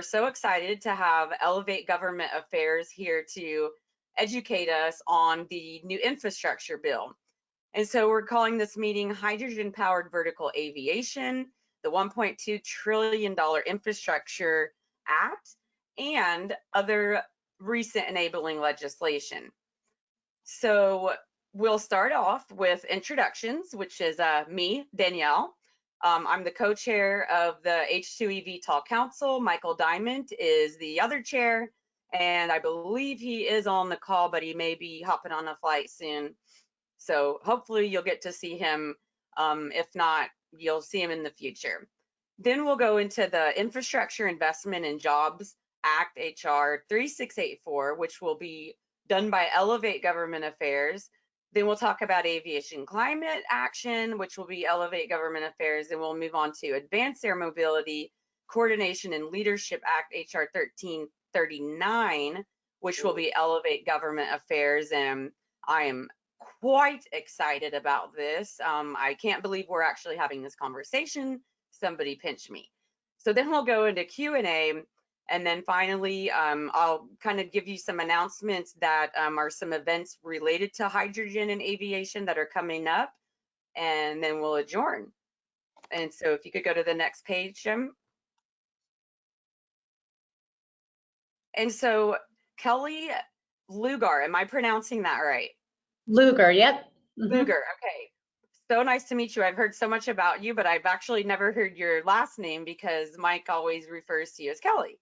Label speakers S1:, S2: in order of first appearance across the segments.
S1: so excited to have Elevate Government Affairs here to educate us on the new infrastructure bill. And so we're calling this meeting Hydrogen Powered Vertical Aviation, the $1.2 trillion Infrastructure Act, and other recent enabling legislation. So we'll start off with introductions, which is me, Danielle. I'm the co-chair of the H2eVTOL Council. Michael Diamond is the other chair, and I believe he is on the call, but he may be hopping on a flight soon. So hopefully you'll get to see him. If not, you'll see him in the future. Then we'll go into the Infrastructure Investment and Jobs Act, HR 3684, which will be done by Elevate Government Affairs. Then we'll talk about Aviation Climate Action, which will be Elevate Government Affairs. Then we'll move on to Advanced Air Mobility Coordination and Leadership Act, HR 1339, which will be Elevate Government Affairs. And I am quite excited about this. I can't believe we're actually having this conversation. Somebody pinch me. So then we'll go into Q&A. And then finally, I'll kind of give you some announcements that are some events related to hydrogen and aviation that are coming up, and then we'll adjourn. And so if you could go to the next page, Jim. And so Kelly Lugar, am I pronouncing that right?
S2: Lugar, yep.
S1: Lugar, okay. So nice to meet you. I've heard so much about you, but I've actually never heard your last name because Mike always refers to you as Kelly.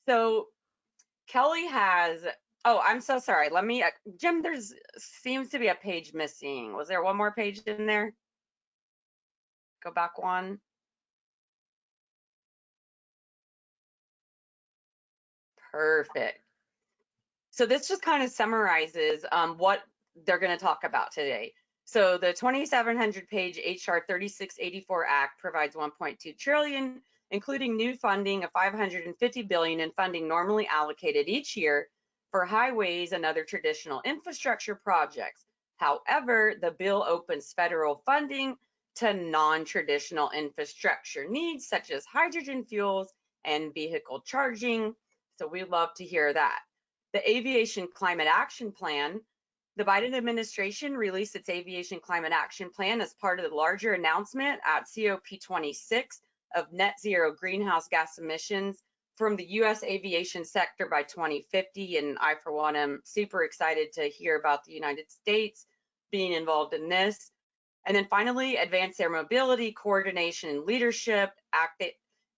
S1: So Kelly has, oh, I'm so sorry. Let me, Jim, seems to be a page missing. Was there one more page in there? Go back one. Perfect. So this just kind of summarizes what they're going to talk about today. So the 2,700 page HR 3684 Act provides 1.2 trillion, including new funding of 550 billion in funding normally allocated each year for highways and other traditional infrastructure projects. However, the bill opens federal funding to non-traditional infrastructure needs such as hydrogen fuels and vehicle charging. So we love to hear that. The Aviation Climate Action Plan. The Biden administration released its Aviation Climate Action Plan as part of the larger announcement at COP26 of net zero greenhouse gas emissions from the U.S. aviation sector by 2050. And I, for one, am super excited to hear about the United States being involved in this. And then finally, Advanced Air Mobility Coordination and Leadership Act,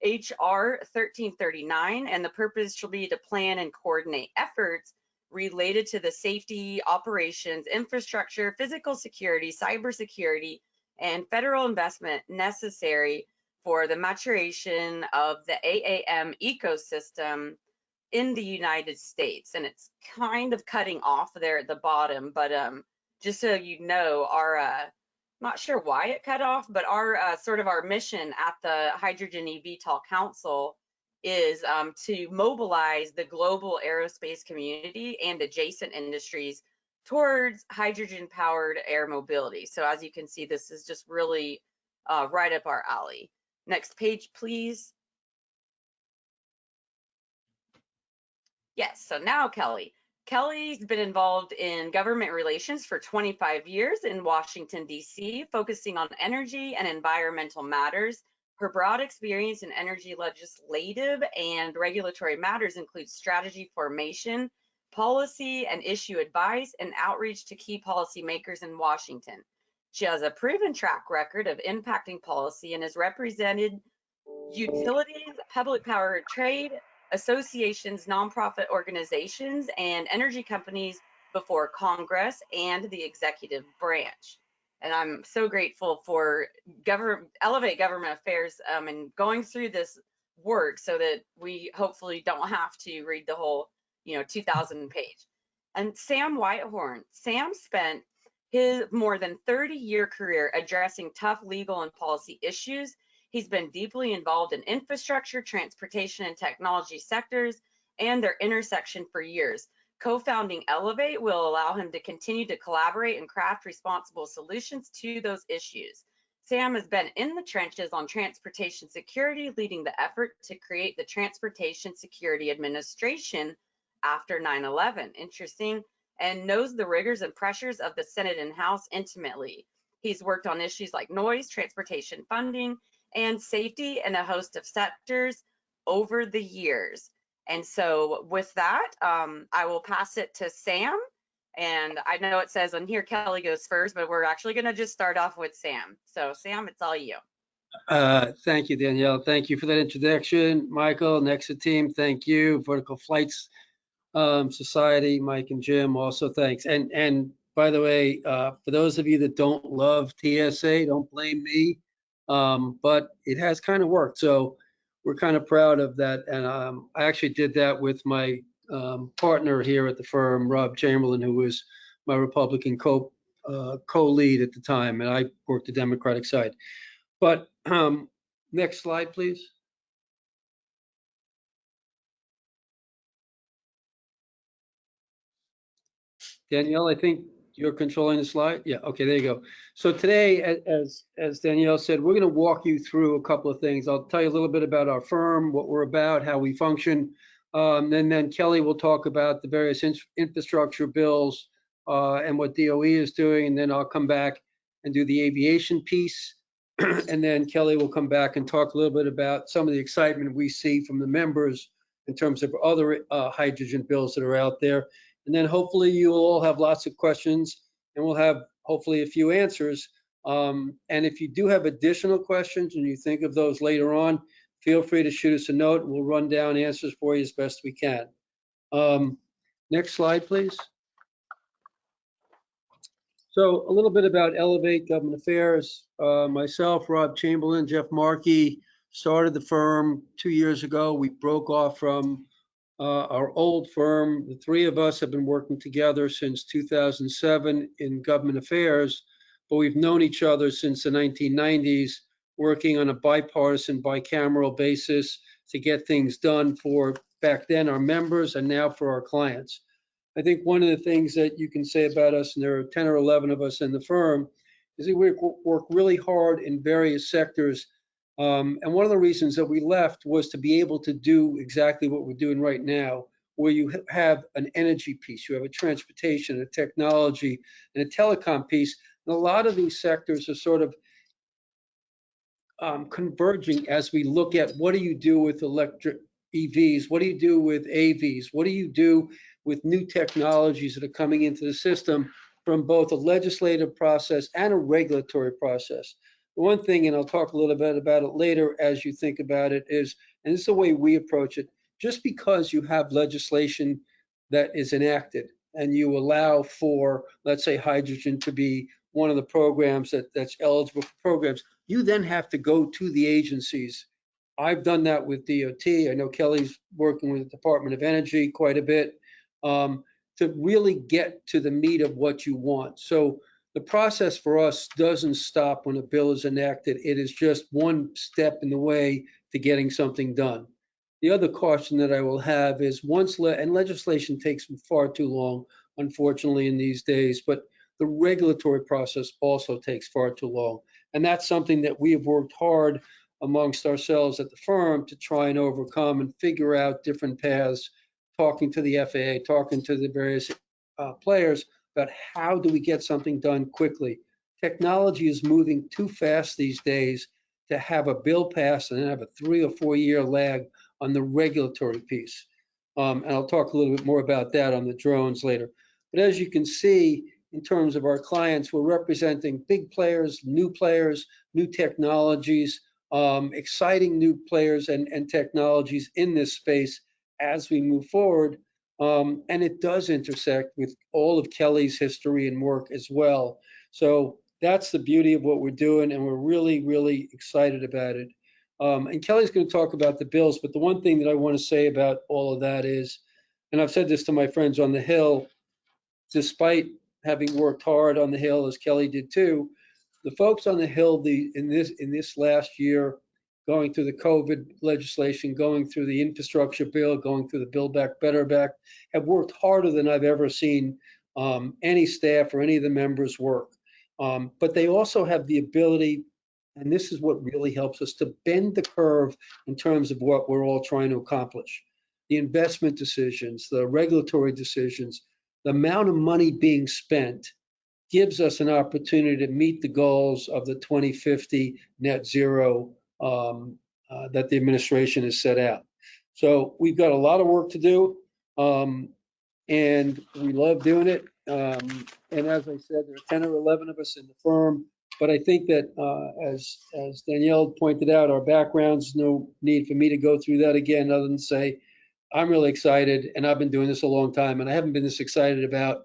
S1: HR 1339, and the purpose shall be to plan and coordinate efforts related to the safety, operations, infrastructure, physical security, cybersecurity, and federal investment necessary for the maturation of the AAM ecosystem in the United States. And it's kind of cutting off there at the bottom, but just so you know, our not sure why it cut off, but our sort of our mission at the Hydrogen eVTOL Council is to mobilize the global aerospace community and adjacent industries towards hydrogen-powered air mobility. So as you can see, this is just really right up our alley. Next page, please. Yes, so now Kelly. Kelly's been involved in government relations for 25 years in Washington, D.C., focusing on energy and environmental matters. Her broad experience in energy legislative and regulatory matters includes strategy formation, policy and issue advice, and outreach to key policymakers in Washington. She has a proven track record of impacting policy and has represented utilities, public power trade, associations, nonprofit organizations, and energy companies before Congress and the executive branch. And I'm so grateful for Elevate Government Affairs and going through this work so that we hopefully don't have to read the whole, 2,000 page. And Sam Whitehorn. Sam spent his more than 30-year career addressing tough legal and policy issues. He's been deeply involved in infrastructure, transportation, and technology sectors and their intersection for years. Co-founding Elevate will allow him to continue to collaborate and craft responsible solutions to those issues. Sam has been in the trenches on transportation security, leading the effort to create the Transportation Security Administration after 9/11. Interesting. And knows the rigors and pressures of the Senate and House intimately. He's worked on issues like noise, transportation funding, and safety in a host of sectors over the years. And so with that, I will pass it to Sam. And I know it says on here Kelly goes first, but we're actually going to just start off with Sam. So Sam, it's all you.
S2: Thank you, Danielle. Thank you for that introduction. Michael, Nexa team, thank you. Vertical Flights Society, Mike and Jim, also thanks. And by the way, for those of you that don't love TSA, don't blame me, but it has kind of worked. So we're kind of proud of that. And I actually did that with my partner here at the firm, Rob Chamberlain, who was my Republican co-lead at the time, and I worked the Democratic side. But next slide, please. Danielle, I think you're controlling the slide. Yeah, okay, there you go. So today, as Danielle said, we're going to walk you through a couple of things. I'll tell you a little bit about our firm, what we're about, how we function. And then Kelly will talk about the various infrastructure bills and what DOE is doing. And then I'll come back and do the aviation piece. And then Kelly will come back and talk a little bit about some of the excitement we see from the members in terms of other hydrogen bills that are out there. And then hopefully you will all have lots of questions and we'll have hopefully a few answers. And if you do have additional questions and you think of those later on, feel free to shoot us a note. We'll run down answers for you as best we can. Next slide, please. So a little bit about Elevate Government Affairs. Myself, Rob Chamberlain, Jeff Markey started the firm 2 years ago. We broke off from our old firm. The three of us have been working together since 2007 in government affairs, but we've known each other since the 1990s, working on a bipartisan, bicameral basis to get things done for back then our members and now for our clients. I think one of the things that you can say about us, and there are 10 or 11 of us in the firm, is that we work really hard in various sectors. And one of the reasons that we left was to be able to do exactly what we're doing right now, where you have an energy piece, you have a transportation, a technology, and a telecom piece. And a lot of these sectors are sort of converging as we look at what do you do with electric EVs, what do you do with AVs, what do you do with new technologies that are coming into the system from both a legislative process and a regulatory process. The one thing, and I'll talk a little bit about it later as you think about it, is, and this is the way we approach it, just because you have legislation that is enacted and you allow for, let's say, hydrogen to be one of the programs that's eligible for programs, you then have to go to the agencies. I've done that with DOT. I know Kelly's working with the Department of Energy quite a bit to really get to the meat of what you want. So the process for us doesn't stop when a bill is enacted. It is just one step in the way to getting something done. The other caution that I will have is and legislation takes far too long, unfortunately, in these days, but the regulatory process also takes far too long. And that's something that we have worked hard amongst ourselves at the firm to try and overcome and figure out different paths, talking to the FAA, talking to the various players about how do we get something done quickly. Technology is moving too fast these days to have a bill pass and then have a 3 or 4 year lag on the regulatory piece. And I'll talk a little bit more about that on the drones later. But as you can see, in terms of our clients, we're representing big players, new technologies, exciting new players and technologies in this space as we move forward. And it does intersect with all of Kelly's history and work as well. So that's the beauty of what we're doing, and we're really, really excited about it. And Kelly's going to talk about the bills, but the one thing that I want to say about all of that is, and I've said this to my friends on the Hill, despite having worked hard on the Hill, as Kelly did too, the folks on the Hill in this last year, going through the COVID legislation, going through the infrastructure bill, going through the Build Back Better Act, have worked harder than I've ever seen any staff or any of the members work. But they also have the ability And this is what really helps us to bend the curve in terms of what we're all trying to accomplish. The investment decisions, the regulatory decisions, the amount of money being spent gives us an opportunity to meet the goals of the 2050 net zero that the administration has set out. So we've got a lot of work to do, and we love doing it. And as I said, there are 10 or 11 of us in the firm, but I think that as Danielle pointed out, our backgrounds, no need for me to go through that again, other than say, I'm really excited, and I've been doing this a long time, and I haven't been this excited about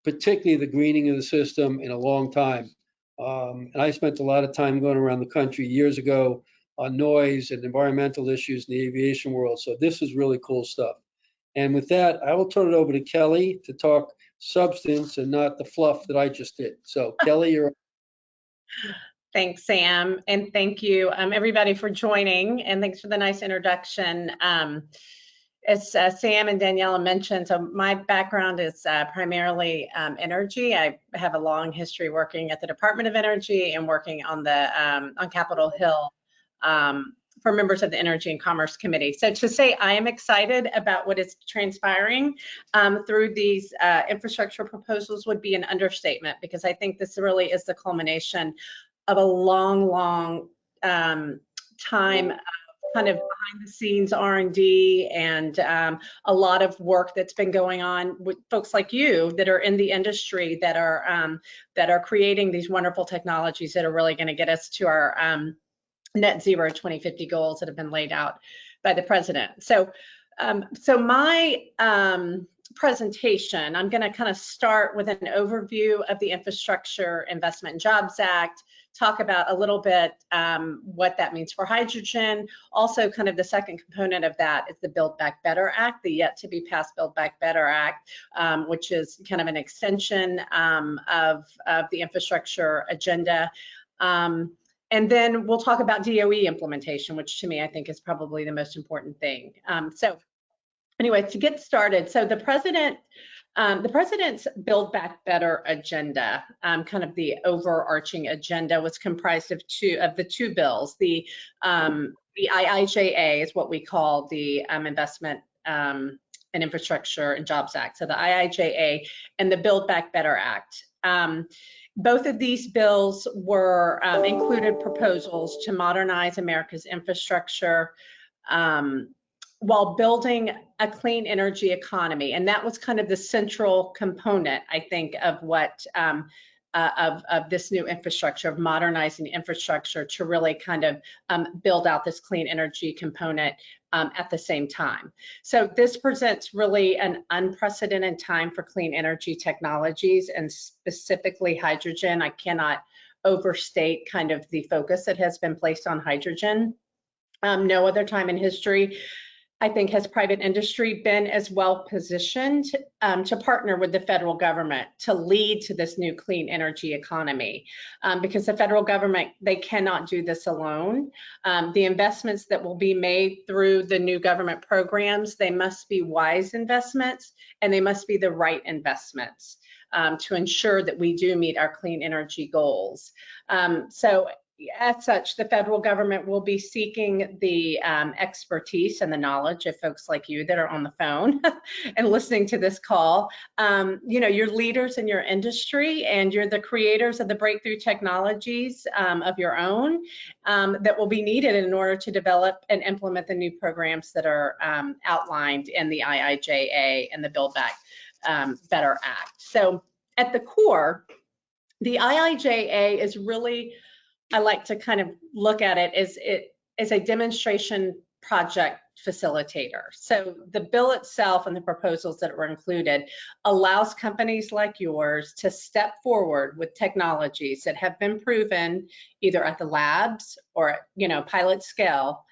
S2: particularly the greening of the system in a long time. And I spent a lot of time going around the country years ago on noise and environmental issues in the aviation world. So this is really cool stuff. And with that, I will turn it over to Kelly to talk substance and not the fluff that I just did. So Kelly, you're.
S3: Thanks, Sam, and thank you everybody for joining, and thanks for the nice introduction. As Sam and Daniela mentioned, so my background is primarily energy. I have a long history working at the Department of Energy and working on the on Capitol Hill for members of the Energy and Commerce Committee. So to say I am excited about what is transpiring through these infrastructure proposals would be an understatement, because I think this really is the culmination of a long time of kind of behind the scenes R&D and a lot of work that's been going on with folks like you that are in the industry that are creating these wonderful technologies that are really going to get us to our net zero 2050 goals that have been laid out by the president. So my presentation, I'm going to kind of start with an overview of the Infrastructure Investment and Jobs Act, talk about a little bit what that means for hydrogen. Also, kind of the second component of that is the Build Back Better Act, the yet to be passed Build Back Better Act, which is kind of an extension of the infrastructure agenda. And then we'll talk about DOE implementation, which to me, I think is probably the most important thing. So anyway, to get started, so the president's Build Back Better agenda, kind of the overarching agenda, was comprised of the two bills. The IIJA is what we call the Investment and Infrastructure and Jobs Act. So the IIJA and the Build Back Better Act. Both of these bills were included proposals to modernize America's infrastructure while building a clean energy economy. And that was kind of the central component, I think, of what of this new infrastructure, of modernizing infrastructure to really kind of build out this clean energy component at the same time. So this presents really an unprecedented time for clean energy technologies, and specifically hydrogen. I cannot overstate kind of the focus that has been placed on hydrogen. No other time in history, I think, has private industry been as well positioned to partner with the federal government to lead to this new clean energy economy, because the federal government, they cannot do this alone. The investments that will be made through the new government programs, they must be wise investments, and they must be the right investments to ensure that we do meet our clean energy goals. So as such, the federal government will be seeking the expertise and the knowledge of folks like you that are on the phone and listening to this call. You know, you're leaders in your industry, and you're the creators of the breakthrough technologies of your own that will be needed in order to develop and implement the new programs that are outlined in the IIJA and the Build Back Better Act. So at the core, the IIJA is really, I like to kind of look at it as a demonstration project facilitator. So the bill itself and the proposals that were included allows companies like yours to step forward with technologies that have been proven either at the labs or, you know, pilot scale,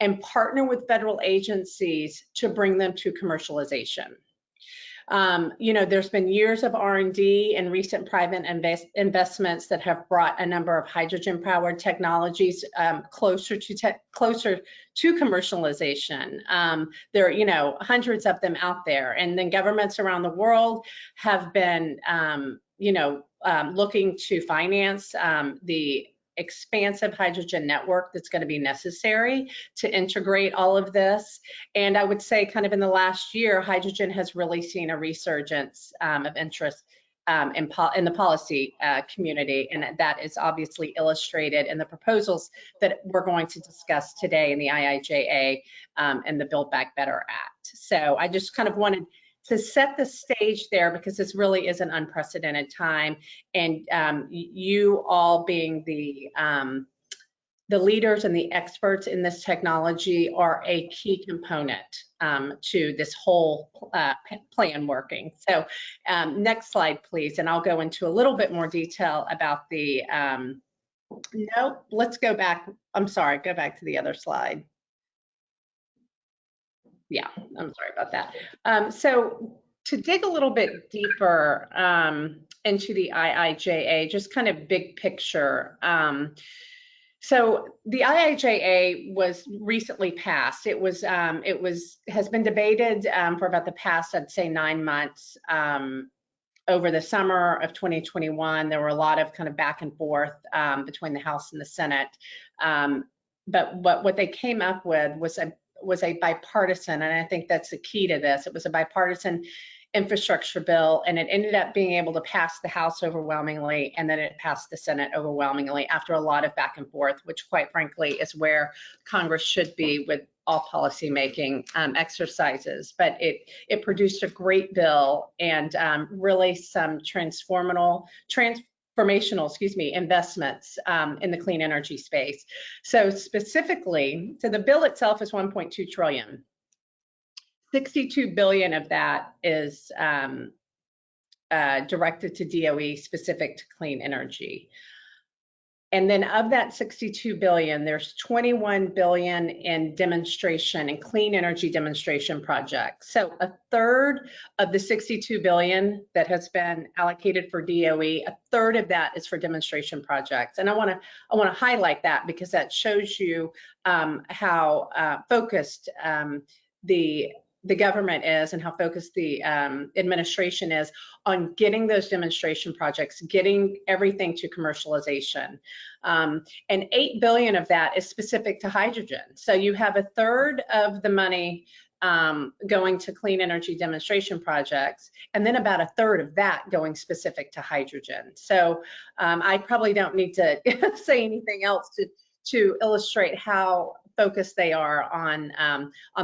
S3: and partner with federal agencies to bring them to commercialization. You know, there's been years of R&D and recent private investments that have brought a number of hydrogen-powered technologies closer to commercialization. There are, you know, hundreds of them out there, and then governments around the world have been, you know, looking to finance the expansive hydrogen network that's going to be necessary to integrate all of this. And I would say kind of in the last year, hydrogen has really seen a resurgence of interest in the policy community, and that is obviously illustrated in the proposals that we're going to discuss today in the IIJA and the Build Back Better Act. So I just kind of wanted to set the stage there because this really is an unprecedented time, and you all being the leaders and the experts in this technology are a key component to this whole plan working. So next slide, please, and I'll go into a little bit more detail about the, no, let's go back. I'm sorry, go back to the other slide. Yeah, I'm sorry about that. So to dig a little bit deeper into the IIJA, just kind of big picture. So the IIJA was recently passed. It has been debated for about the past, I'd say, 9 months. Over the summer of 2021, there were a lot of kind of back and forth between the House and the Senate. But what they came up with was a bipartisan, and I think that's the key to this. It was a bipartisan infrastructure bill, and it ended up being able to pass the House overwhelmingly, and then it passed the Senate overwhelmingly after a lot of back and forth, which quite frankly is where Congress should be with all policymaking exercises. But it produced a great bill and really some transformational, investments in the clean energy space. So specifically, so the bill itself is 1.2 trillion. 62 billion of that is directed to DOE specific to clean energy. And then of that 62 billion, there's 21 billion in demonstration and clean energy demonstration projects. So a third of the 62 billion that has been allocated for DOE, a third of that is for demonstration projects. And I want to highlight that because that shows you how focused the government is and how focused the administration is on getting those demonstration projects, getting everything to commercialization. And 8 billion of that is specific to hydrogen. So you have a third of the money going to clean energy demonstration projects, and then about a third of that going specific to hydrogen. So I probably don't need to say anything else to illustrate how focused they are on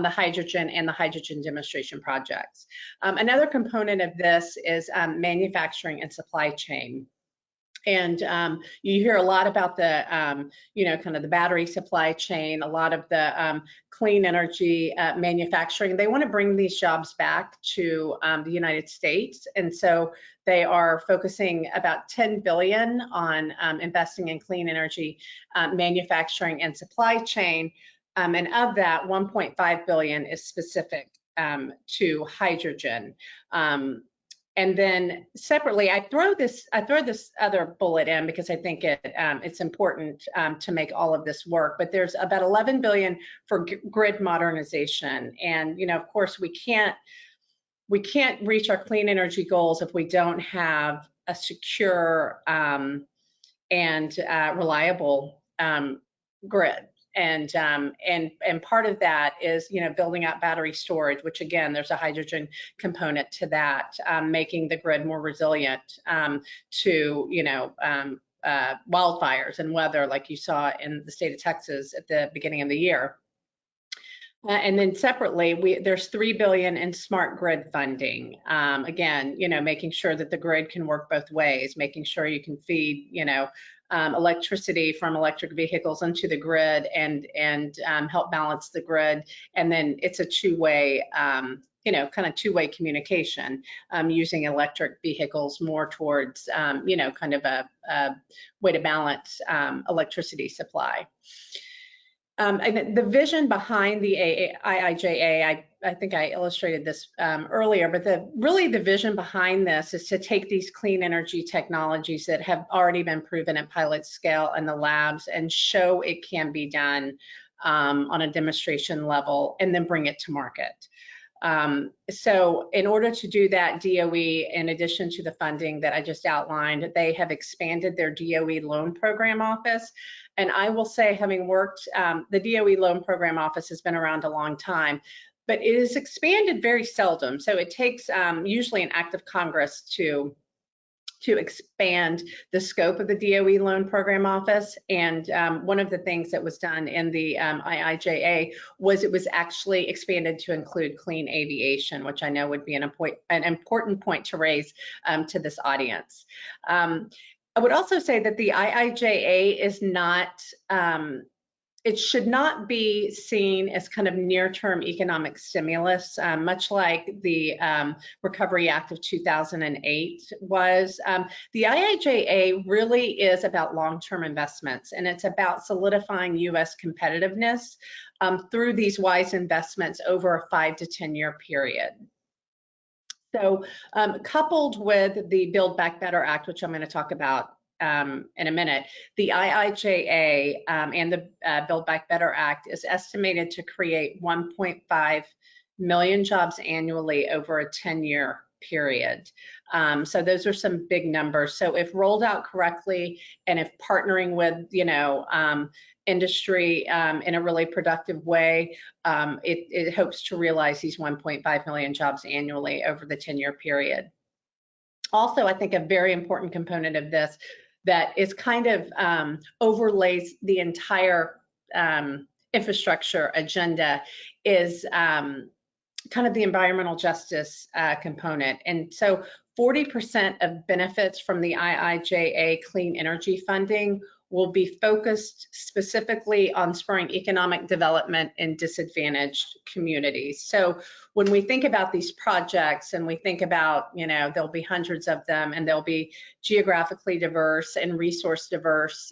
S3: the hydrogen and the hydrogen demonstration projects. Another component of this is manufacturing and supply chain. And you hear a lot about the, kind of the battery supply chain, a lot of the clean energy manufacturing. They want to bring these jobs back to the United States. And so they are focusing about 10 billion on investing in clean energy manufacturing and supply chain. And of that, 1.5 billion is specific to hydrogen. And then separately, I throw this other bullet in because I think it's important to make all of this work. But there's about 11 billion for grid modernization, and of course, we can't reach our clean energy goals if we don't have a secure and reliable grid. And part of that is, building out battery storage, which again, there's a hydrogen component to that, making the grid more resilient to, wildfires and weather like you saw in the state of Texas at the beginning of the year. And then separately, there's 3 billion in smart grid funding. Again, making sure that the grid can work both ways, making sure you can feed, electricity from electric vehicles into the grid and help balance the grid. And then it's a two-way, kind of two-way communication, using electric vehicles more towards, kind of a way to balance electricity supply. And the vision behind the IIJA, I think I illustrated this earlier, but really the vision behind this is to take these clean energy technologies that have already been proven at pilot scale in the labs and show it can be done on a demonstration level and then bring it to market. So in order to do that, DOE, in addition to the funding that I just outlined, they have expanded their DOE Loan Program Office. And I will say, having worked, the DOE Loan Program Office has been around a long time, but it is expanded very seldom. So it takes usually an act of Congress to expand the scope of the DOE Loan Program Office. And one of the things that was done in the IIJA was it was actually expanded to include clean aviation, which I know would be an important point to raise to this audience. I would also say that the IIJA is not, it should not be seen as kind of near-term economic stimulus, much like the Recovery Act of 2008 was. The IIJA really is about long-term investments, and it's about solidifying U.S. competitiveness through these wise investments over a 5 to 10 year period. So coupled with the Build Back Better Act, which I'm going to talk about in a minute, the IIJA and the Build Back Better Act is estimated to create 1.5 million jobs annually over a 10-year period. So those are some big numbers. So if rolled out correctly, and if partnering with, industry in a really productive way, it hopes to realize these 1.5 million jobs annually over the 10-year period. Also, I think a very important component of this that is kind of overlays the entire infrastructure agenda is kind of the environmental justice component. And so 40% of benefits from the IIJA clean energy funding will be focused specifically on spurring economic development in disadvantaged communities. So when we think about these projects and we think about, there'll be hundreds of them and they'll be geographically diverse and resource diverse,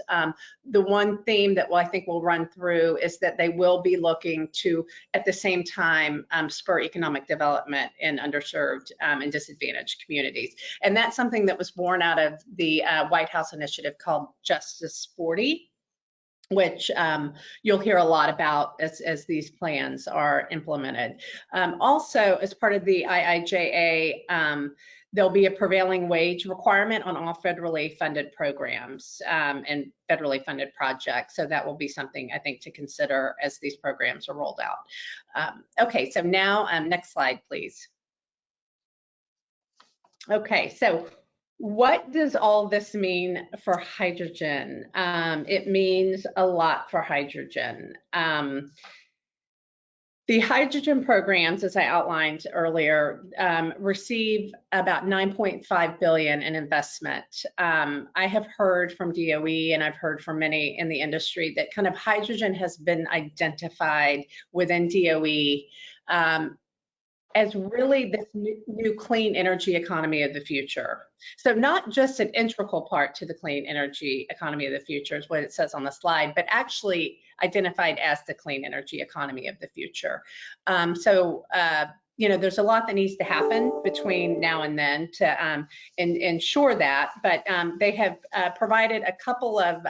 S3: the one theme that I think will run through is that they will be looking to, at the same time, spur economic development in underserved and disadvantaged communities. And that's something that was born out of the White House initiative called Justice 40, which you'll hear a lot about as these plans are implemented. Also, as part of the IIJA, there'll be a prevailing wage requirement on all federally funded programs and federally funded projects. So that will be something I think to consider as these programs are rolled out. Okay, so now next slide, please. Okay, so what does all this mean for hydrogen? It means a lot for hydrogen. The hydrogen programs, as I outlined earlier, receive about $9.5 billion in investment. I have heard from DOE and I've heard from many in the industry that kind of hydrogen has been identified within DOE as really this new clean energy economy of the future. So not just an integral part to the clean energy economy of the future is what it says on the slide, but actually identified as the clean energy economy of the future. There's a lot that needs to happen between now and then to ensure that, but they have provided a couple of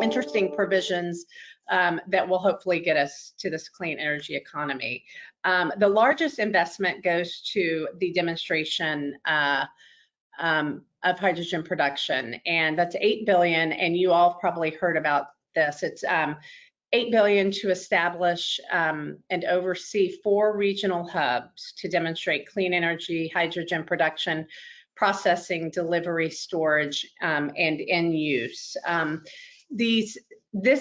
S3: interesting provisions that will hopefully get us to this clean energy economy. The largest investment goes to the demonstration of hydrogen production, and that's $8 billion, and you all probably heard about this. It's $8 billion to establish and oversee 4 regional hubs to demonstrate clean energy, hydrogen production, processing, delivery, storage, and end use. This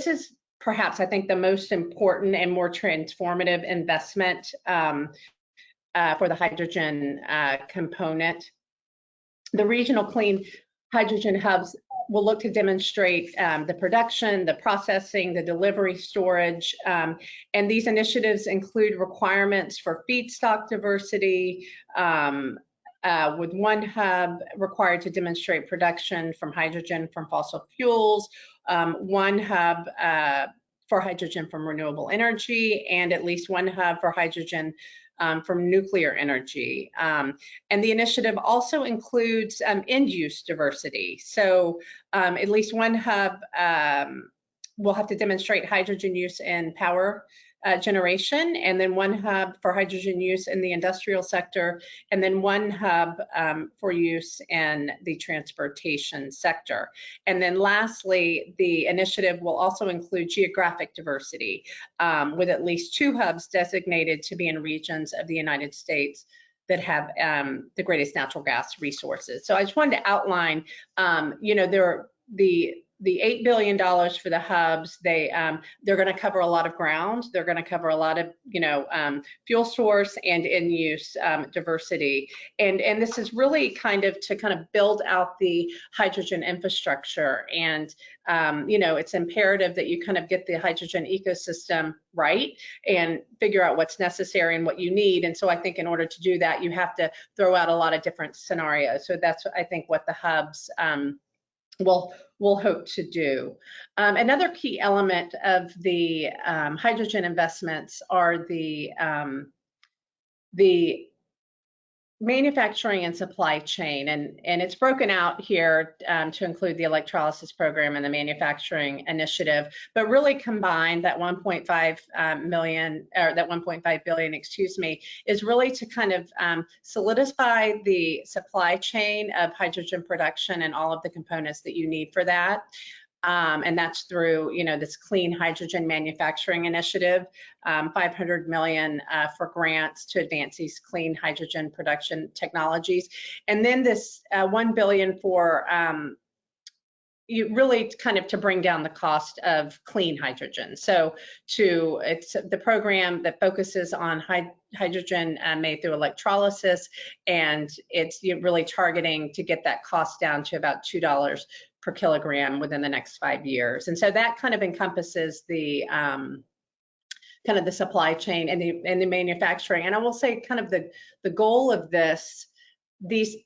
S3: is perhaps, I think, the most important and more transformative investment for the hydrogen component. The regional clean hydrogen hubs will look to demonstrate the production, the processing, the delivery, storage, and these initiatives include requirements for feedstock diversity, with one hub required to demonstrate production from hydrogen from fossil fuels, one hub for hydrogen from renewable energy, and at least one hub for hydrogen from nuclear energy. And the initiative also includes end-use diversity. So at least one hub will have to demonstrate hydrogen use in power generation, and then one hub for hydrogen use in the industrial sector, and then one hub for use in the transportation sector. And then lastly, the initiative will also include geographic diversity, with at least 2 hubs designated to be in regions of the United States that have the greatest natural gas resources. So I just wanted to outline, you know, the $8 billion for the hubs, they're going to cover a lot of ground. They're going to cover a lot of, you know, fuel source and in-use diversity. And this is really kind of to build out the hydrogen infrastructure. And, you know, it's imperative that you kind of get the hydrogen ecosystem right and figure out what's necessary and what you need. And so I think in order to do that, you have to throw out a lot of different scenarios. So that's, I think, what the hubs we'll hope to do. Another key element of the hydrogen investments are the manufacturing and supply chain, and it's broken out here to include the electrolysis program and the manufacturing initiative, but really combined that 1.5 million, or that 1.5 billion, excuse me, is really to kind of solidify the supply chain of hydrogen production and all of the components that you need for that. And that's through, you know, this clean hydrogen manufacturing initiative, 500 million for grants to advance these clean hydrogen production technologies. And then this 1 billion for you really kind of to bring down the cost of clean hydrogen. So it's the program that focuses on hydrogen made through electrolysis, and it's really targeting to get that cost down to about $2 per kilogram within the next 5 years. And so that kind of encompasses the kind of the supply chain and the manufacturing. And I will say kind of the goal of these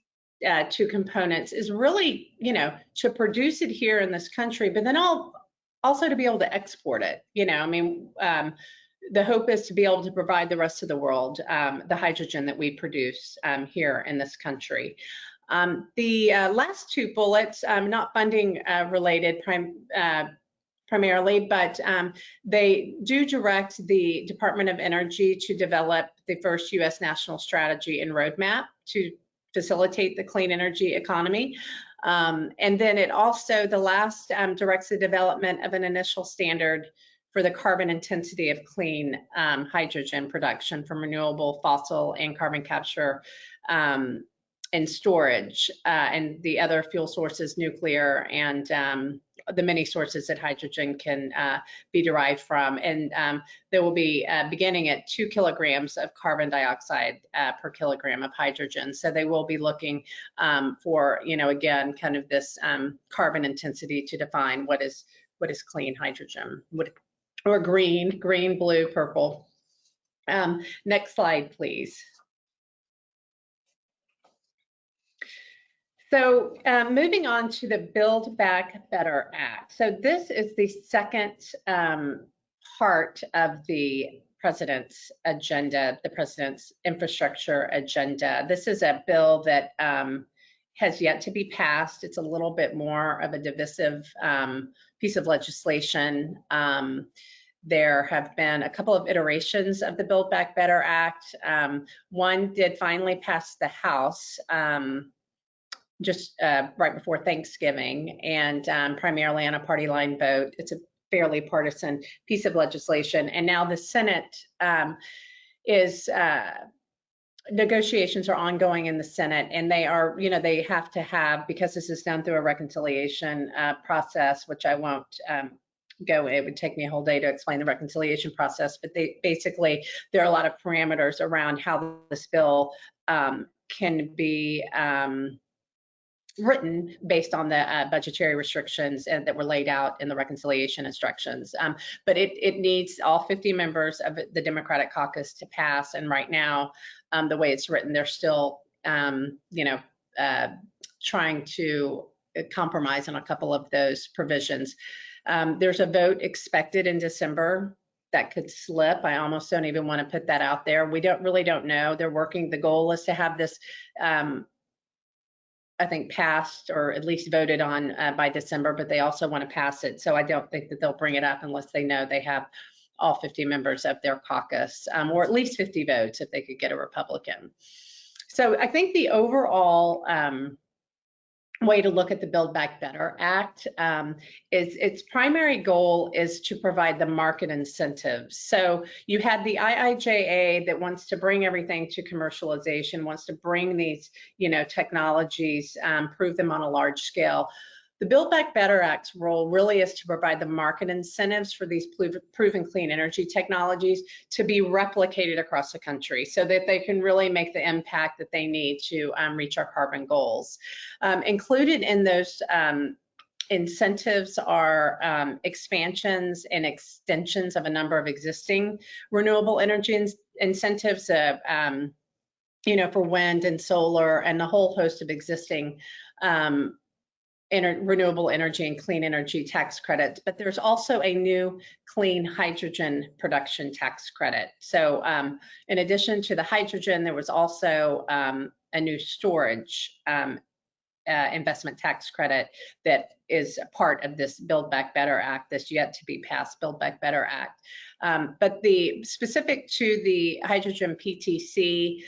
S3: 2 components is really, you know, to produce it here in this country, but then also to be able to export it. You know, I mean, the hope is to be able to provide the rest of the world the hydrogen that we produce here in this country. The last 2 bullets, not funding related primarily, but they do direct the Department of Energy to develop the first U.S. national strategy and roadmap to facilitate the clean energy economy. And then it also, the last, directs the development of an initial standard for the carbon intensity of clean hydrogen production from renewable fossil and carbon capture and storage, and the other fuel sources, nuclear, and the many sources that hydrogen can be derived from. And there will be beginning at 2 kilograms of carbon dioxide per kilogram of hydrogen. So they will be looking for, you know, again, kind of this carbon intensity to define what is clean hydrogen, or green, blue, purple. Next slide, please. So moving on to the Build Back Better Act. So this is the second part of the President's agenda, the President's infrastructure agenda. This is a bill that has yet to be passed. It's a little bit more of a divisive piece of legislation. There have been a couple of iterations of the Build Back Better Act. One did finally pass the House just right before Thanksgiving, and primarily on a party line vote. It's a fairly partisan piece of legislation. And now the Senate negotiations are ongoing in the Senate, and they are, you know, they have to have, because this is done through a reconciliation process, which I won't go, it would take me a whole day to explain the reconciliation process, but basically there are a lot of parameters around how this bill can be written based on the budgetary restrictions that were laid out in the reconciliation instructions. But it needs all 50 members of the Democratic caucus to pass. And right now, the way it's written, they're still, you know, trying to compromise on a couple of those provisions. There's a vote expected in December. That could slip. I almost don't even want to put that out there. We really don't know. They're working. The goal is to have this I think passed, or at least voted on by December, but they also want to pass it. So I don't think that they'll bring it up unless they know they have all 50 members of their caucus, or at least 50 votes if they could get a Republican. So I think the overall way to look at the Build Back Better Act is its primary goal is to provide the market incentives. So you had the IIJA that wants to bring everything to commercialization, wants to bring these, technologies, prove them on a large scale. The Build Back Better Act's role really is to provide the market incentives for these proven clean energy technologies to be replicated across the country so that they can really make the impact that they need to reach our carbon goals. Included in those incentives are expansions and extensions of a number of existing renewable energy incentives, for wind and solar and a whole host of existing renewable energy and clean energy tax credits, but there's also a new clean hydrogen production tax credit. So in addition to the hydrogen, there was also a new storage investment tax credit that is a part of this Build Back Better Act, this yet to be passed Build Back Better Act. But the specific to the hydrogen PTC,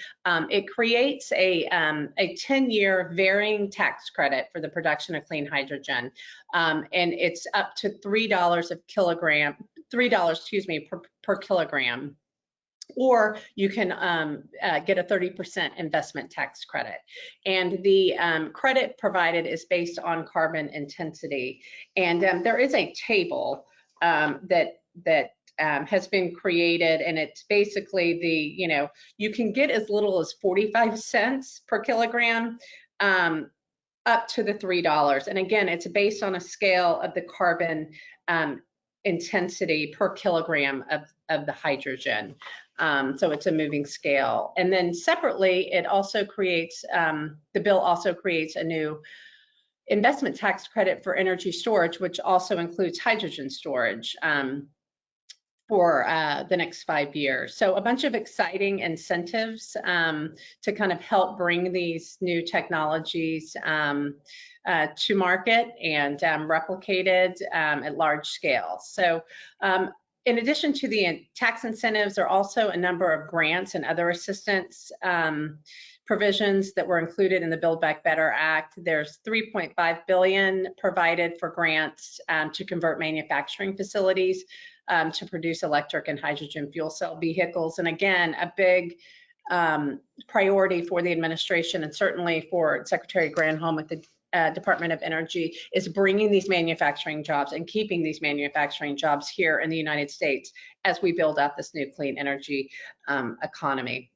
S3: it creates a 10-year varying tax credit for the production of clean hydrogen, and it's up to $3 per kilogram. Or you can get a 30% investment tax credit. And the credit provided is based on carbon intensity. And there is a table that has been created, and it's basically you can get as little as 45 cents per kilogram up to the $3. And again, it's based on a scale of the carbon intensity per kilogram of the hydrogen. So it's a moving scale. And then separately, it also creates, the bill also creates a new investment tax credit for energy storage, which also includes hydrogen storage for the next 5 years. So a bunch of exciting incentives to kind of help bring these new technologies to market and replicated at large scale. So in addition to the tax incentives, there are also a number of grants and other assistance provisions that were included in the Build Back Better Act. There's $3.5 billion provided for grants to convert manufacturing facilities to produce electric and hydrogen fuel cell vehicles. And again, a big priority for the administration and certainly for Secretary Granholm with the Department of Energy is bringing these manufacturing jobs and keeping these manufacturing jobs here in the United States as we build out this new clean energy economy.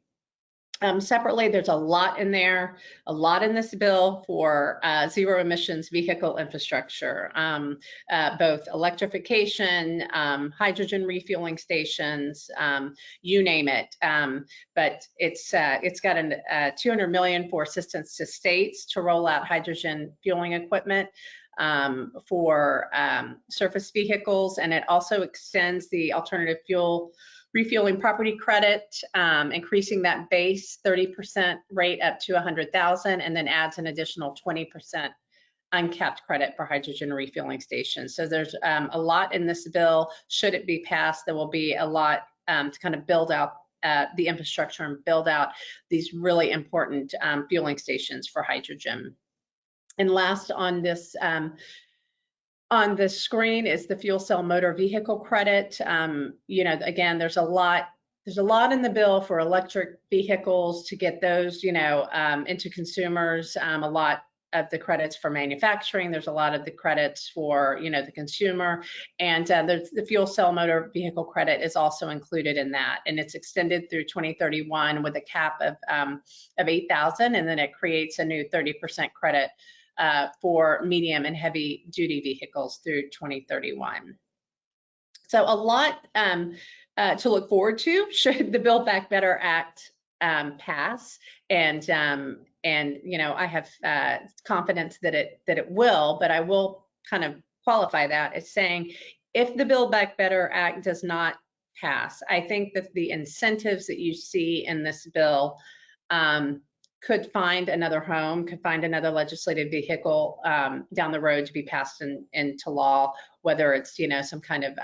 S3: Separately, there's a lot in there, a lot in this bill for zero emissions vehicle infrastructure, both electrification, hydrogen refueling stations, you name it. But it's got a $200 million for assistance to states to roll out hydrogen fueling equipment for surface vehicles, and it also extends the alternative fuel refueling property credit, increasing that base 30% rate up to $100,000, and then adds an additional 20% uncapped credit for hydrogen refueling stations. So there's a lot in this bill. Should it be passed, there will be a lot to kind of build out the infrastructure and build out these really important fueling stations for hydrogen. And last on this screen is the fuel cell motor vehicle credit. Again, there's a lot in the bill for electric vehicles to get those, into consumers. A lot of the credits for manufacturing. There's a lot of the credits for, the consumer, and the fuel cell motor vehicle credit is also included in that, and it's extended through 2031 with a cap of $8,000, and then it creates a new 30% credit for medium and heavy duty vehicles through 2031. So a lot to look forward to should the Build Back Better Act pass, and I have confidence that it will, but I will kind of qualify that as saying if the Build Back Better Act does not pass, I think that the incentives that you see in this bill could find another home, could find another legislative vehicle down the road to be passed into law, whether it's, some kind of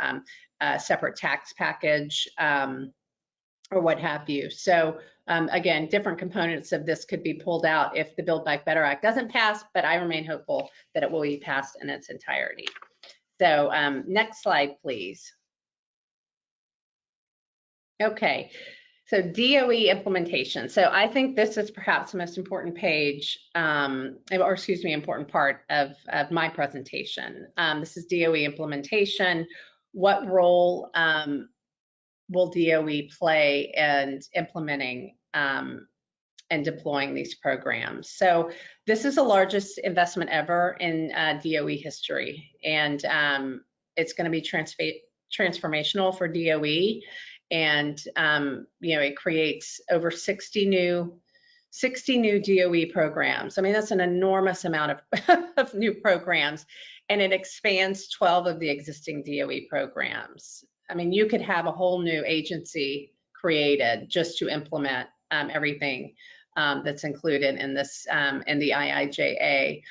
S3: separate tax package or what have you. So again, different components of this could be pulled out if the Build Back Better Act doesn't pass, but I remain hopeful that it will be passed in its entirety. So next slide, please. Okay, so DOE implementation. So I think this is perhaps the most important page, or excuse me, important part of my presentation. This is DOE implementation. What role will DOE play in implementing and deploying these programs? So this is the largest investment ever in DOE history, and it's going to be transformational for DOE. And it creates over 60 new DOE programs. I mean, that's an enormous amount of new programs, and it expands 12 of the existing DOE programs. I mean, you could have a whole new agency created just to implement everything that's included in this in the IIJA.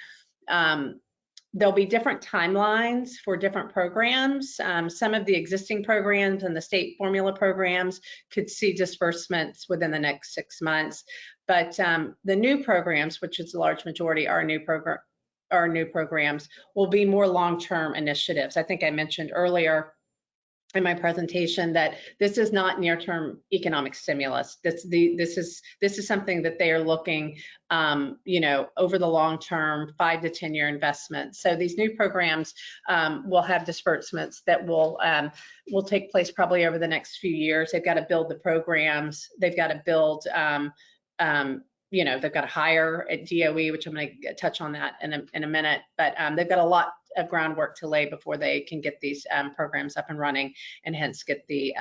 S3: There'll be different timelines for different programs. Some of the existing programs and the state formula programs could see disbursements within the next 6 months. But the new programs, which is the large majority, are new programs, will be more long-term initiatives. I think I mentioned earlier in my presentation that this is not near-term economic stimulus. This is something that they are looking, over the long term, 5 to 10 year investments. So these new programs will have disbursements that will take place probably over the next few years. They've got to build the programs. They've got to build. They've got to hire at DOE, which I'm going to touch on that in a minute. But they've got a lot of groundwork to lay before they can get these programs up and running, and hence get the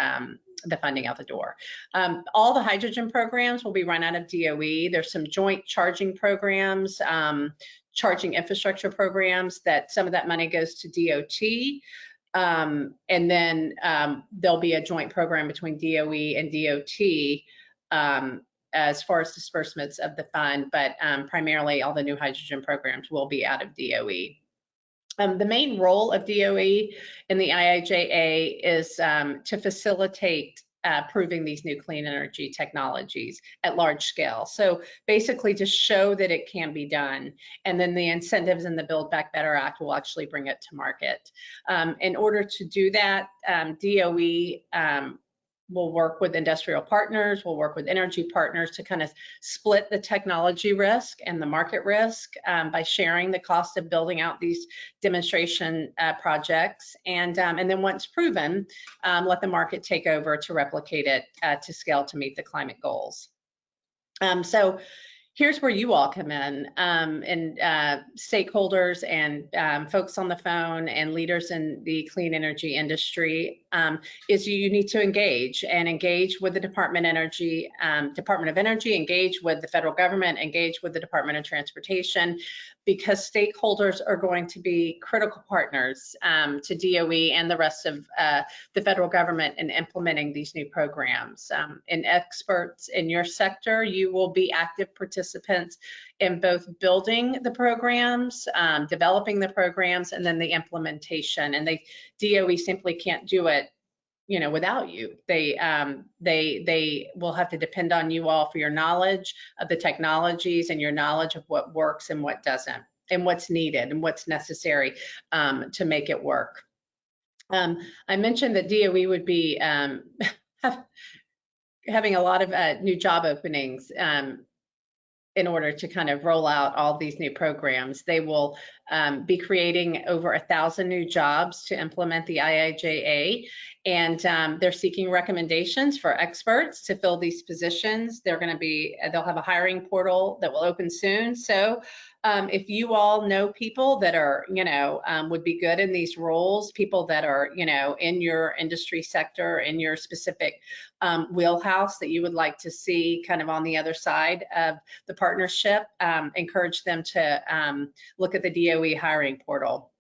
S3: funding out the door. All the hydrogen programs will be run out of DOE. There's some joint charging programs, charging infrastructure programs that some of that money goes to DOT. And then there'll be a joint program between DOE and DOT as far as disbursements of the fund, but primarily all the new hydrogen programs will be out of DOE. The main role of DOE in the IIJA is to facilitate proving these new clean energy technologies at large scale. So basically to show that it can be done, and then the incentives in the Build Back Better Act will actually bring it to market. In order to do that, DOE we'll work with industrial partners, we'll work with energy partners to kind of split the technology risk and the market risk by sharing the cost of building out these demonstration projects. And then once proven, let the market take over to replicate it to scale to meet the climate goals. So here's where you all come in, and stakeholders and folks on the phone and leaders in the clean energy industry, is you need to engage with the Department of Energy, engage with the federal government, engage with the Department of Transportation, because stakeholders are going to be critical partners to DOE and the rest of the federal government in implementing these new programs. And experts in your sector, you will be active participants in both building the programs, developing the programs, and then the implementation. And DOE simply can't do it without you. They will have to depend on you all for your knowledge of the technologies and your knowledge of what works and what doesn't, and what's needed and what's necessary to make it work. I mentioned that DOE would be having a lot of new job openings in order to kind of roll out all these new programs. They will be creating over 1,000 new jobs to implement the IIJA, and they're seeking recommendations for experts to fill these positions. They'll have a hiring portal that will open soon. So if you all know people that are, would be good in these roles, people that are, in your industry sector, in your specific wheelhouse that you would like to see kind of on the other side of the partnership, encourage them to look at the DOE hiring portal.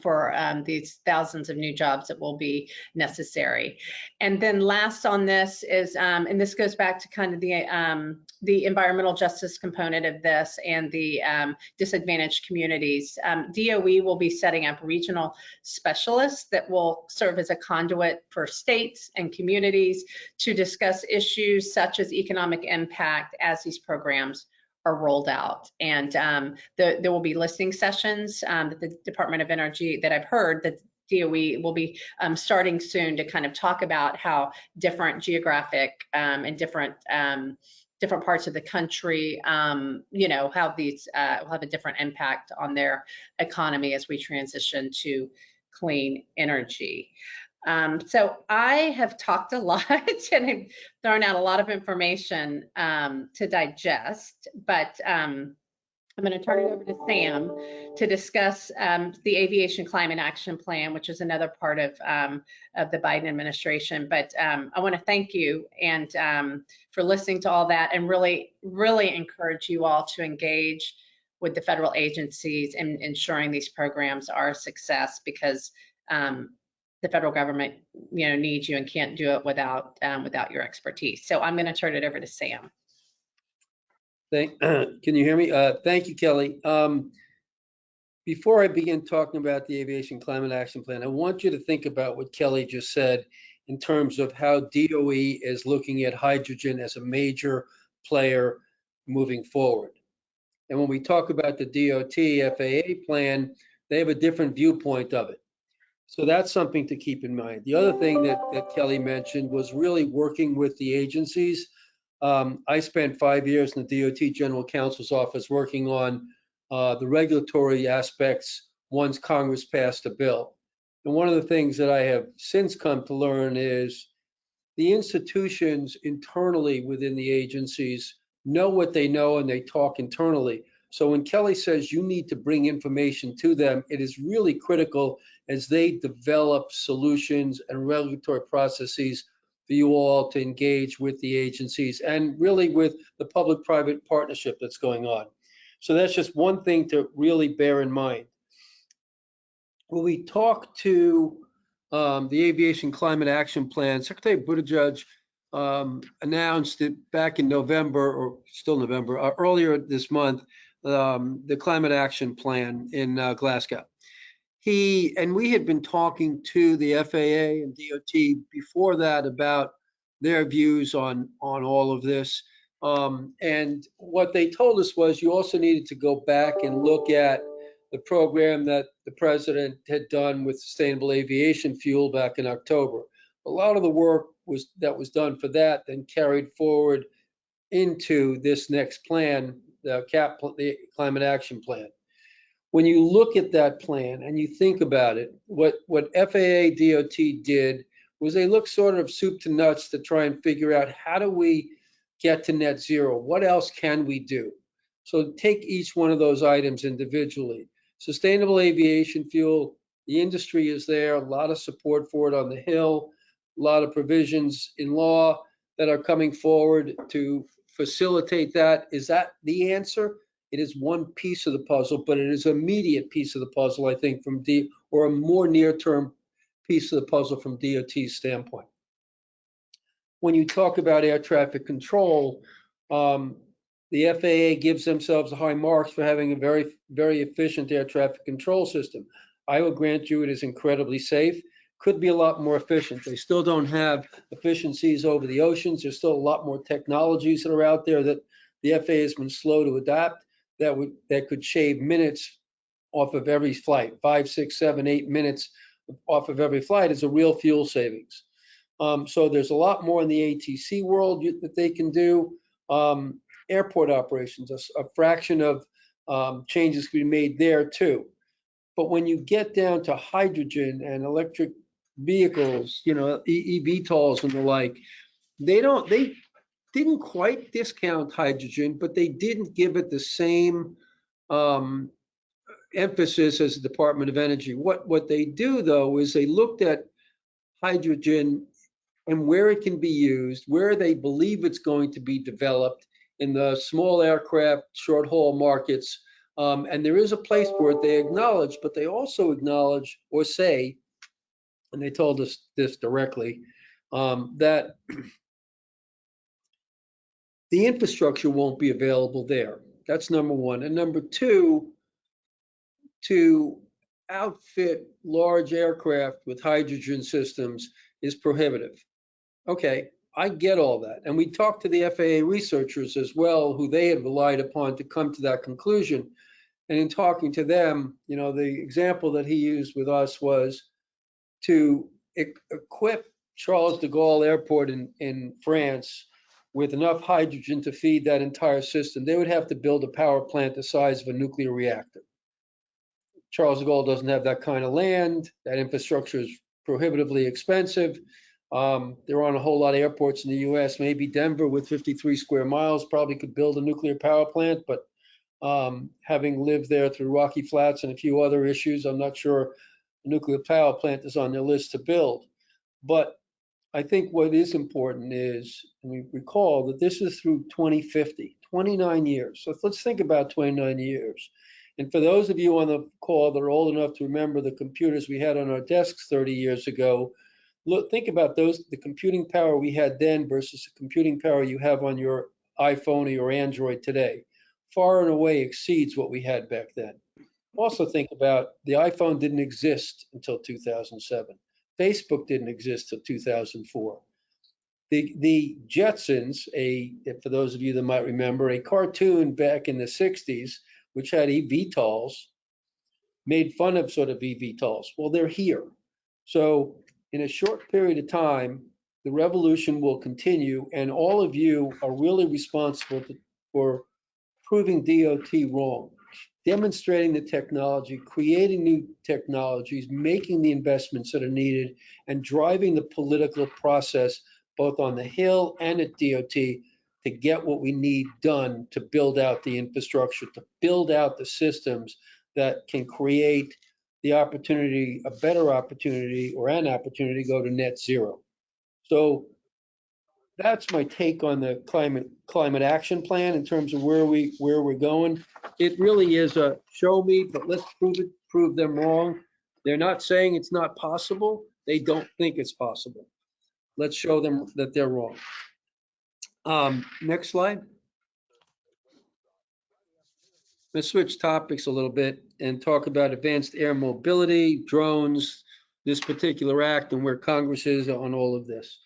S3: for these thousands of new jobs that will be necessary. And then last on this is, and this goes back to kind of the environmental justice component of this and the disadvantaged communities. DOE will be setting up regional specialists that will serve as a conduit for states and communities to discuss issues such as economic impact as these programs are rolled out. And there will be listening sessions that the Department of Energy, that I've heard that DOE will be starting soon to kind of talk about how different geographic and different parts of the country, you know, how these will have a different impact on their economy as we transition to clean energy. So I have talked a lot and I've thrown out a lot of information to digest, but I'm going to turn it over to Sam to discuss the Aviation Climate Action Plan, which is another part of the Biden administration. But I want to thank you and for listening to all that, and really, really encourage you all to engage with the federal agencies in ensuring these programs are a success, because the federal government, you know, needs you and can't do it without your expertise. So I'm going to turn it over to Sam.
S2: Can you hear me? Thank you, Kelly. Before I begin talking about the Aviation Climate Action Plan, I want you to think about what Kelly just said in terms of how DOE is looking at hydrogen as a major player moving forward. And when we talk about the DOT FAA plan, they have a different viewpoint of it. So that's something to keep in mind. The other thing that Kelly mentioned was really working with the agencies. I spent 5 years in the DOT General Counsel's office working on the regulatory aspects once Congress passed a bill. And one of the things that I have since come to learn is the institutions internally within the agencies know what they know and they talk internally. So when Kelly says you need to bring information to them, it is really critical as they develop solutions and regulatory processes for you all to engage with the agencies and really with the public-private partnership that's going on. So that's just one thing to really bear in mind. When we talk to the Aviation Climate Action Plan, Secretary Buttigieg announced it back in November, or still November, earlier this month, the Climate Action Plan in Glasgow. We had been talking to the FAA and DOT before that about their views on all of this. And what they told us was you also needed to go back and look at the program that the president had done with sustainable aviation fuel back in October. A lot of the work that was done for that then carried forward into this next plan, the Climate Action Plan. When you look at that plan and you think about it, what FAA DOT did was they looked sort of soup to nuts to try and figure out how do we get to net zero? What else can we do? So take each one of those items individually. Sustainable aviation fuel, the industry is there, a lot of support for it on the Hill, a lot of provisions in law that are coming forward to facilitate that. Is that the answer? It is one piece of the puzzle, but it is an immediate piece of the puzzle, I think, or a more near-term piece of the puzzle from DOT's standpoint. When you talk about air traffic control, the FAA gives themselves high marks for having a very, very efficient air traffic control system. I will grant you it is incredibly safe. Could be a lot more efficient. They still don't have efficiencies over the oceans. There's still a lot more technologies that are out there that the FAA has been slow to adapt that could shave minutes off of every flight. 5, 6, 7, 8 minutes off of every flight is a real fuel savings. So there's a lot more in the ATC world that they can do. Airport operations, a fraction of changes can be made there too. But when you get down to hydrogen and electric vehicles, you know, eVTOLs and the like, they didn't quite discount hydrogen, but they didn't give it the same emphasis as the Department of Energy. What they do though is they looked at hydrogen and where it can be used, where they believe it's going to be developed in the small aircraft, short haul markets And there is a place for it, they acknowledge, but they also acknowledge or say, and they told us this directly, that the infrastructure won't be available there. That's number one. And number two, to outfit large aircraft with hydrogen systems is prohibitive. Okay, I get all that. And we talked to the FAA researchers as well, who they had relied upon to come to that conclusion. And in talking to them, you know, the example that he used with us was to equip Charles de Gaulle Airport in France with enough hydrogen to feed that entire system. They would have to build a power plant the size of a nuclear reactor. Charles de Gaulle doesn't have that kind of land. That infrastructure is prohibitively expensive. There aren't a whole lot of airports in the US. Maybe Denver with 53 square miles probably could build a nuclear power plant, but having lived there through Rocky Flats and a few other issues, I'm not sure a nuclear power plant is on their list to build. But I think what is important is, and we recall that this is through 2050, 29 years. So let's think about 29 years. And for those of you on the call that are old enough to remember the computers we had on our desks 30 years ago, look, think about the computing power we had then versus the computing power you have on your iPhone or your Android today. Far and away exceeds what we had back then. Also think about the iPhone didn't exist until 2007. Facebook didn't exist until 2004. The Jetsons, for those of you that might remember, a cartoon back in the 60s, which had eVTOLs, made fun of sort of eVTOLs. Well, they're here. So in a short period of time, the revolution will continue, and all of you are really responsible for proving DOT wrong, demonstrating the technology, creating new technologies, making the investments that are needed, and driving the political process both on the Hill and at DOT to get what we need done to build out the infrastructure, to build out the systems that can create the opportunity, a better opportunity, or an opportunity to go to net zero. So that's my take on the climate action plan in terms of where we're going. It really is a show me, but let's prove them wrong. They're not saying it's not possible. They don't think it's possible. Let's show them that they're wrong. Next slide. Let's switch topics a little bit and talk about advanced air mobility, drones, this particular act, and where Congress is on all of this.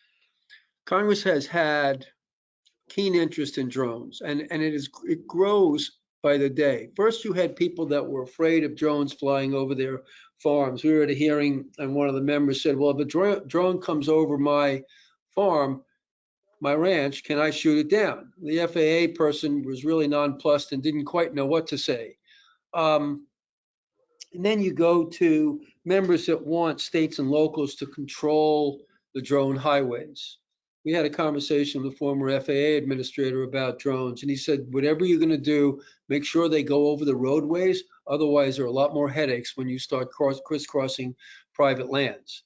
S2: Congress has had keen interest in drones, and it grows by the day. First, you had people that were afraid of drones flying over their farms. We were at a hearing, and one of the members said, well, if a drone comes over my farm, my ranch, can I shoot it down? The FAA person was really nonplussed and didn't quite know what to say. And then you go to members that want states and locals to control the drone highways. We had a conversation with a former FAA administrator about drones, and he said, whatever you're going to do, make sure they go over the roadways. Otherwise, there are a lot more headaches when you start crisscrossing private lands.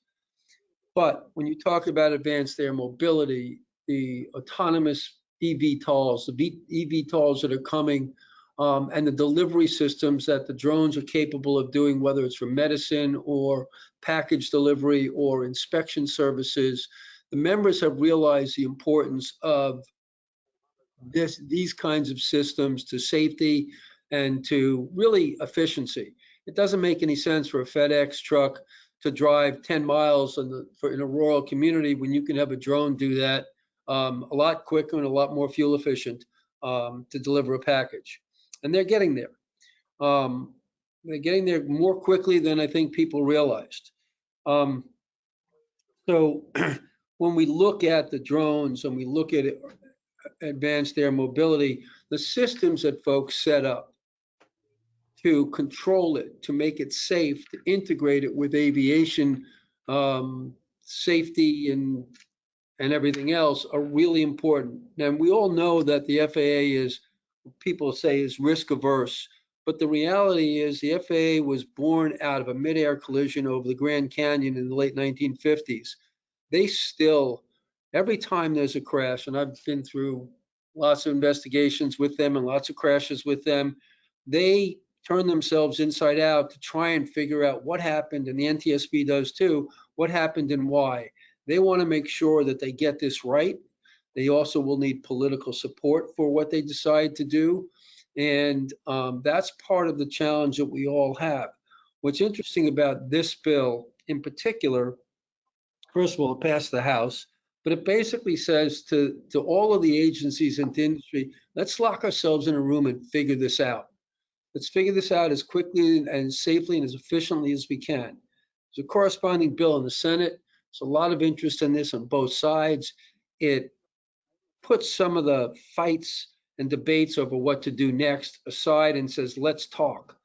S2: But when you talk about advanced air mobility, the autonomous eVTOLs, the eVTOLs that are coming, and the delivery systems that the drones are capable of doing, whether it's for medicine or package delivery or inspection services, the members have realized the importance of these kinds of systems to safety and to really efficiency. It doesn't make any sense for a FedEx truck to drive 10 miles in a rural community when you can have a drone do that a lot quicker and a lot more fuel efficient to deliver a package. And they're getting there. They're getting there more quickly than I think people realized. So when we look at the drones and we look at advanced air mobility, the systems that folks set up to control it, to make it safe, to integrate it with aviation safety and everything else are really important. And we all know that the FAA is, people say, is risk averse. But the reality is the FAA was born out of a mid-air collision over the Grand Canyon in the late 1950s. They still, every time there's a crash, and I've been through lots of investigations with them and lots of crashes with them, they turn themselves inside out to try and figure out what happened, and the NTSB does too, what happened and why. They want to make sure that they get this right. They also will need political support for what they decide to do. And that's part of the challenge that we all have. What's interesting about this bill in particular, first of all, it passed the House, but it basically says to all of the agencies and to industry, let's lock ourselves in a room and figure this out. Let's figure this out as quickly and safely and as efficiently as we can. There's a corresponding bill in the Senate. There's a lot of interest in this on both sides. It puts some of the fights and debates over what to do next aside and says, let's talk.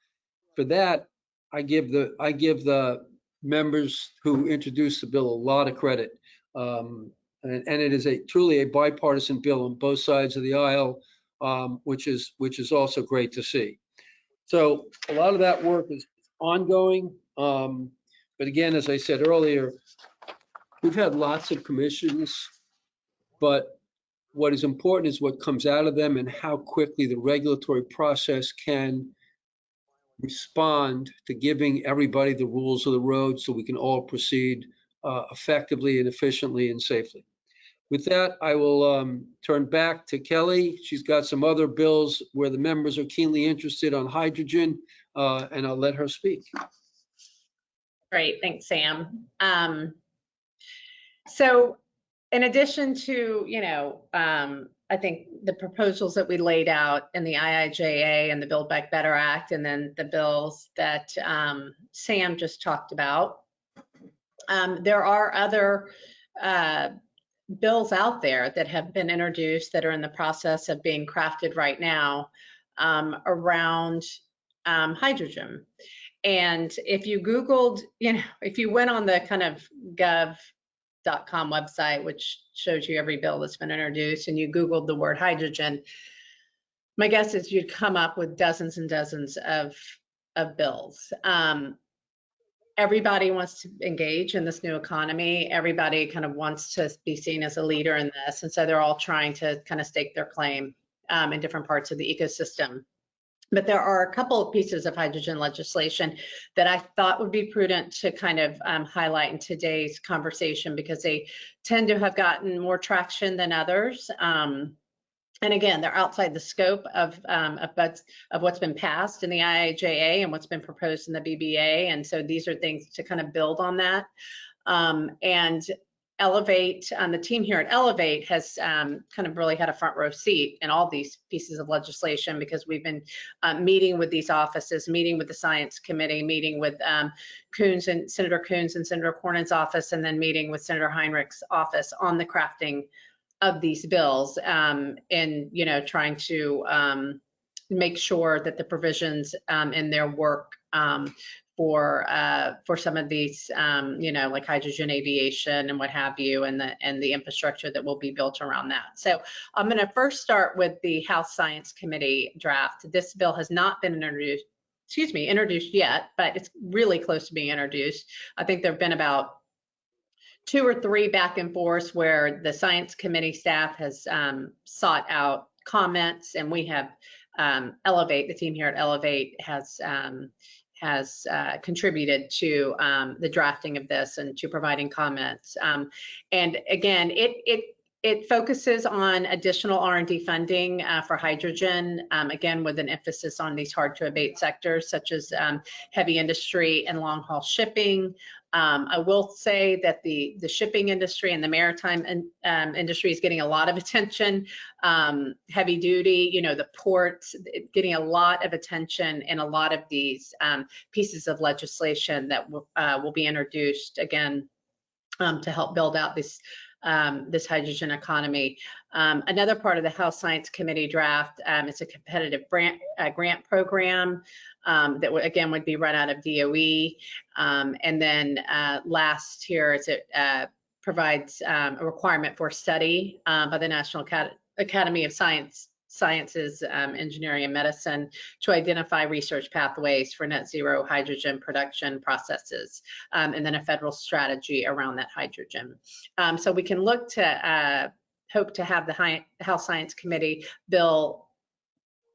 S2: For that, I give the members who introduced the bill a lot of credit. And it is truly a bipartisan bill on both sides of the aisle, which is also great to see. So a lot of that work is ongoing. But again, as I said earlier, we've had lots of commissions, but what is important is what comes out of them and how quickly the regulatory process can respond to giving everybody the rules of the road so we can all proceed effectively and efficiently and safely. With that, I will turn back to Kelly. She's got some other bills where the members are keenly interested on hydrogen, and I'll let her speak.
S3: Great, thanks, Sam. So in addition to, I think the proposals that we laid out in the IIJA and the Build Back Better Act, and then the bills that Sam just talked about, there are other bills out there that have been introduced that are in the process of being crafted right now around hydrogen. And if you Googled, if you went on the kind of gov.com website, which shows you every bill that's been introduced, and you Googled the word hydrogen, my guess is you'd come up with dozens and dozens of bills. Everybody wants to engage in this new economy. Everybody kind of wants to be seen as a leader in this. And so they're all trying to kind of stake their claim in different parts of the ecosystem. But there are a couple of pieces of hydrogen legislation that I thought would be prudent to kind of highlight in today's conversation because they tend to have gotten more traction than others. And again, they're outside the scope of what's been passed in the IIJA and what's been proposed in the BBBA. And so these are things to kind of build on that. And Elevate, the team here at Elevate has kind of really had a front row seat in all these pieces of legislation because we've been meeting with these offices, meeting with the Science Committee, meeting with Senator Coons and Senator Cornyn's office, and then meeting with Senator Heinrich's office on the crafting of these bills and trying to make sure that the provisions in their work for some of these like hydrogen aviation and what have you, and the infrastructure that will be built around that. So I'm going to first start with the House Science Committee draft. This bill has not been introduced yet, but it's really close to being introduced. I think there have been about 2 or 3 back and forth where the Science Committee staff has sought out comments, and we have Elevate, the team here at Elevate has contributed to the drafting of this and to providing comments. And again, it focuses on additional R&D funding for hydrogen, again, with an emphasis on these hard to abate sectors such as heavy industry and long haul shipping. I will say that the shipping industry and the maritime industry is getting a lot of attention. Heavy duty, the ports, getting a lot of attention in a lot of these pieces of legislation that will be introduced again to help build out this hydrogen economy. Another part of the House Science Committee draft, it's a competitive grant program that again would be run out of DOE. And then last here is it provides a requirement for study by the National Academy of Sciences, Engineering and Medicine to identify research pathways for net zero hydrogen production processes, and then a federal strategy around that hydrogen. So we can look to hope to have the House Science Committee bill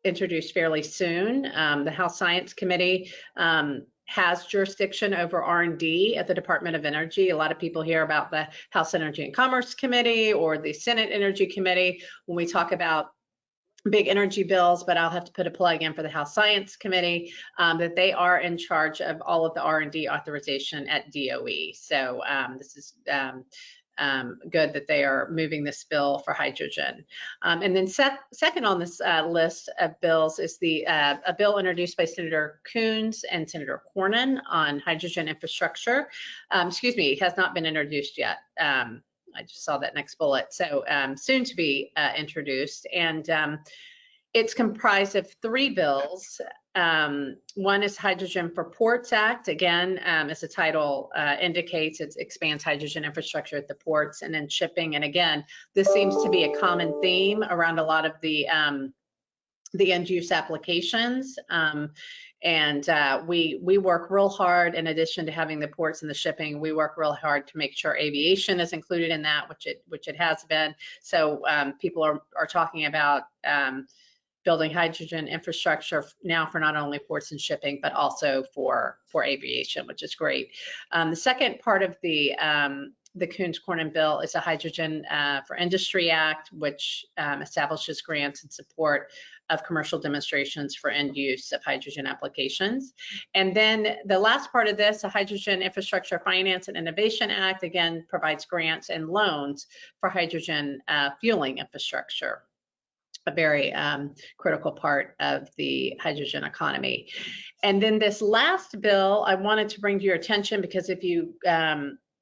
S3: introduced fairly soon. The House Science Committee has jurisdiction over R&D at the Department of Energy. A lot of people hear about the House Energy and Commerce Committee or the Senate Energy Committee when we talk about big energy bills, but I'll have to put a plug in for the House Science Committee, that they are in charge of all of the R&D authorization at DOE. So this is good that they are moving this bill for hydrogen. And then second on this list of bills is a bill introduced by Senator Coons and Senator Cornyn on hydrogen infrastructure. Excuse me, it has not been introduced yet. I just saw that next bullet. So soon to be introduced. And it's comprised of 3 bills. One is Hydrogen for Ports Act. Again, as the title indicates, it expands hydrogen infrastructure at the ports and then shipping. And again, this seems to be a common theme around a lot of the end use applications. And we work real hard, in addition to having the ports and the shipping, we work real hard to make sure aviation is included in that, which it has been. So people are talking about building hydrogen infrastructure now for not only ports and shipping, but also for aviation, which is great. The second part of the Coons-Cornyn bill is a Hydrogen for Industry Act, which establishes grants in support of commercial demonstrations for end use of hydrogen applications. And then the last part of this, the Hydrogen Infrastructure Finance and Innovation Act, again, provides grants and loans for hydrogen fueling infrastructure, a very critical part of the hydrogen economy. And then this last bill I wanted to bring to your attention, because if you,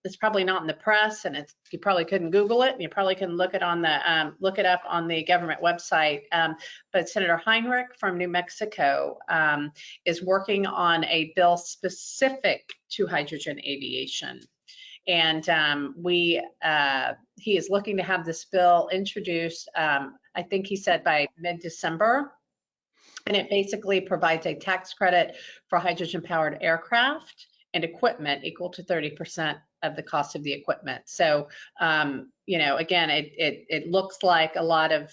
S3: it's probably not in the press, and you probably couldn't Google it, and you probably couldn't look it up on the government website. But Senator Heinrich from New Mexico is working on a bill specific to hydrogen aviation. And he is looking to have this bill introduced, I think he said by mid-December. And it basically provides a tax credit for hydrogen-powered aircraft and equipment equal to 30% of the cost of the equipment. So, you know, again, it looks like a lot of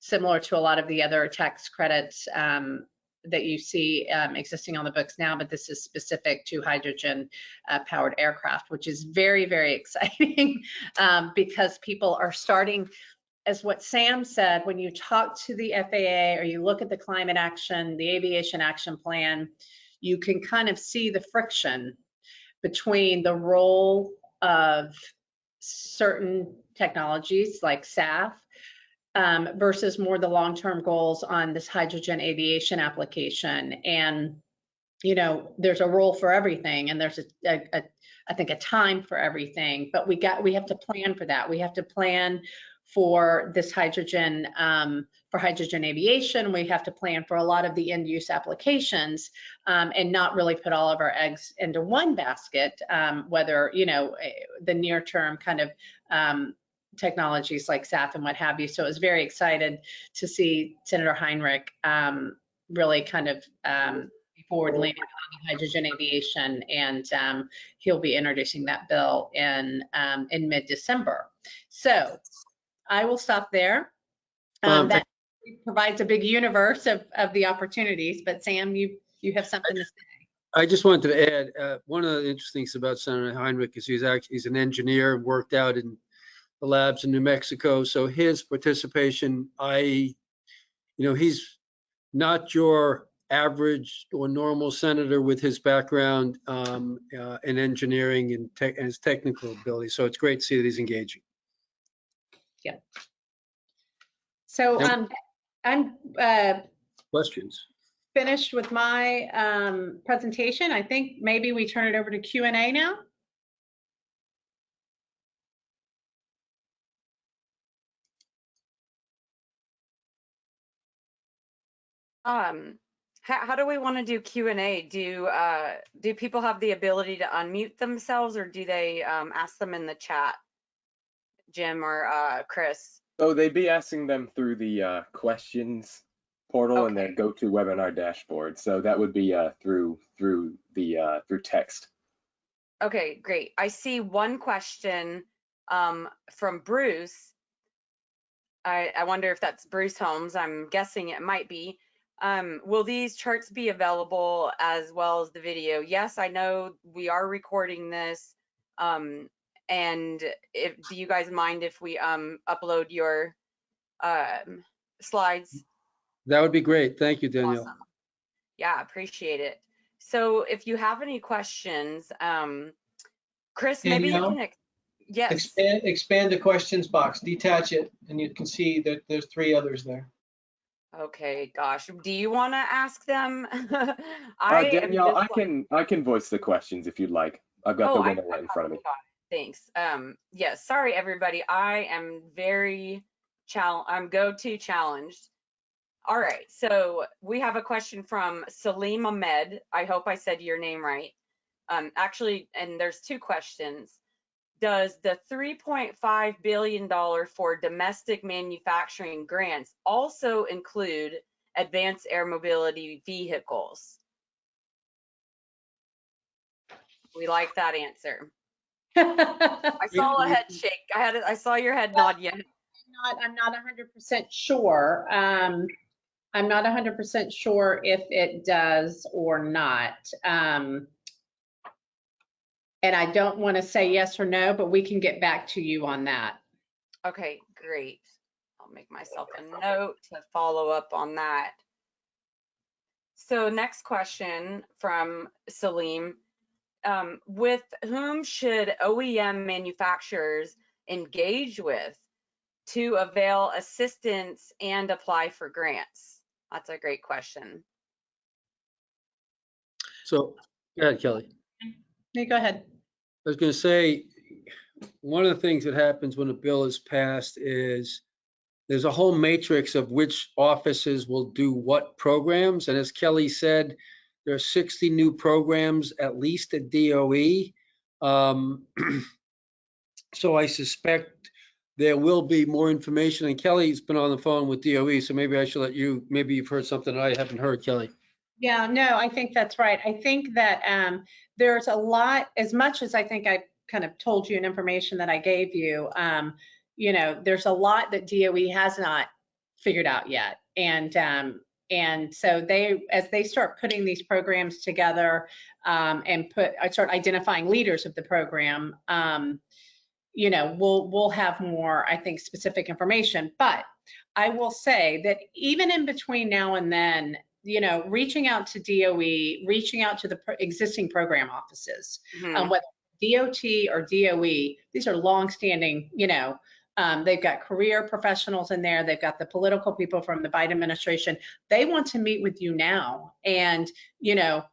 S3: similar to a lot of the other tax credits that you see existing on the books now, but this is specific to hydrogen powered aircraft, which is very, very exciting because people are starting, as what Sam said, when you talk to the FAA or you look at the climate action, the aviation action plan, you can kind of see the friction between the role of certain technologies like SAF versus more the long-term goals on this hydrogen aviation application. And, you know, there's a role for everything, and there's I think a time for everything, but we have to plan for that. We have to plan for this hydrogen, for hydrogen aviation. We have to plan for a lot of the end use applications and not really put all of our eggs into one basket, whether, you know, the near term kind of technologies like SAF and what have you. So I was very excited to see Senator Heinrich really kind of forward leaning on hydrogen aviation, and he'll be introducing that bill in mid-December. So I will stop there. That provides a big universe of the opportunities, but Sam, you have something to say.
S2: I just wanted to add, one of the interesting things about Senator Heinrich is he's an engineer, worked out in the labs in New Mexico. So his participation, you know, he's not your average or normal senator with his background in engineering and his technical ability. So it's great to see that he's engaging.
S3: Yeah. So I'm
S2: questions.
S3: Finished with my presentation. I think maybe we turn it over to Q&A now.
S1: How do we want to do Q&A? Do people have the ability to unmute themselves, or do they ask them in the chat, Jim or Chris?
S4: So they'd be asking them through the questions portal in their GoToWebinar dashboard. So that would be through text.
S1: Okay, great. I see one question from Bruce. I wonder if that's Bruce Holmes. I'm guessing it might be. Will these charts be available as well as the video? Yes, I know we are recording this. And do you guys mind if we upload your slides?
S2: That would be great. Thank you, Danielle.
S1: Awesome. Yeah, appreciate it. So if you have any questions, Chris, maybe you
S5: Danielle?
S1: can, yes.
S5: Expand the questions box, detach it, and you can see that there's 3 others there.
S1: Okay, gosh, do you want to ask them? I am
S4: Danielle,
S1: just
S4: I can voice the questions if you'd like. I've got
S1: oh,
S4: the
S1: I
S4: window right in front of me.
S1: got it. Thanks. Yes, sorry everybody. I am very I'm go-to challenged. All right, so we have a question from Salim Ahmed. I hope I said your name right. Actually, and there's 2 questions. Does the $3.5 billion for domestic manufacturing grants also include advanced air mobility vehicles? We like that answer. I saw a head shake. I saw your head nod. Yeah.
S3: I'm not 100% sure. I'm not 100% sure if it does or not. And I don't want to say yes or no, but we can get back to you on that.
S1: Okay, great. I'll make myself a note to follow up on that. So next question from Salim. With whom should OEM manufacturers engage with to avail assistance and apply for grants? That's a great question.
S2: So, go ahead, Kelly.
S3: You go ahead.
S2: I was going to say, one of the things that happens when a bill is passed is there's a whole matrix of which offices will do what programs. And as Kelly said, there are 60 new programs, at least at DOE. So I suspect there will be more information. And Kelly's been on the phone with DOE, so maybe I should let you, maybe you've heard something I haven't heard, Kelly.
S3: Yeah, no, I think that's right. I think that there's a lot, as much as I think I kind of told you an information that I gave you, you know, there's a lot that DOE has not figured out yet. And so as they start putting these programs together and start identifying leaders of the program, you know, we'll have more, I think, specific information. But I will say that even in between now and then, you know, reaching out to DOE, reaching out to the existing program offices, whether DOT or DOE, these are longstanding, you know, they've got career professionals in there. They've got the political people from the Biden administration. They want to meet with you now and, you know,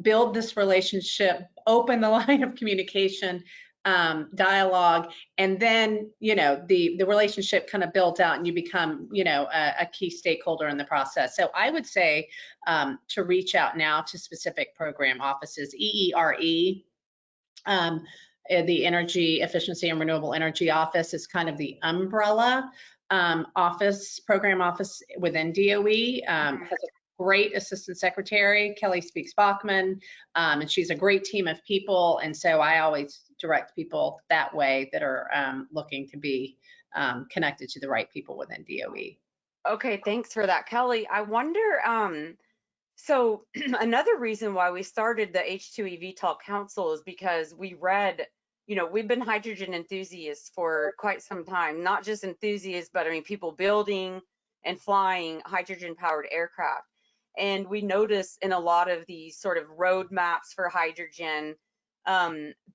S3: build this relationship, open the line of communication, dialogue, and then, you know, the relationship kind of builds out and you become, you know, a key stakeholder in the process. So I would say to reach out now to specific program offices. EERE, the Energy Efficiency and Renewable Energy Office, is kind of the umbrella program office within DOE. Has a great assistant secretary, Kelly Speaks Bachman, and she's a great team of people. And so I always direct people that way that are looking to be connected to the right people within DOE.
S1: Okay, thanks for that, Kelly. I wonder, so another reason why we started the H2eVTOL Council is because we read, you know, we've been hydrogen enthusiasts for quite some time, not just enthusiasts, but I mean, people building and flying hydrogen powered aircraft. And we notice in a lot of these sort of roadmaps for hydrogen,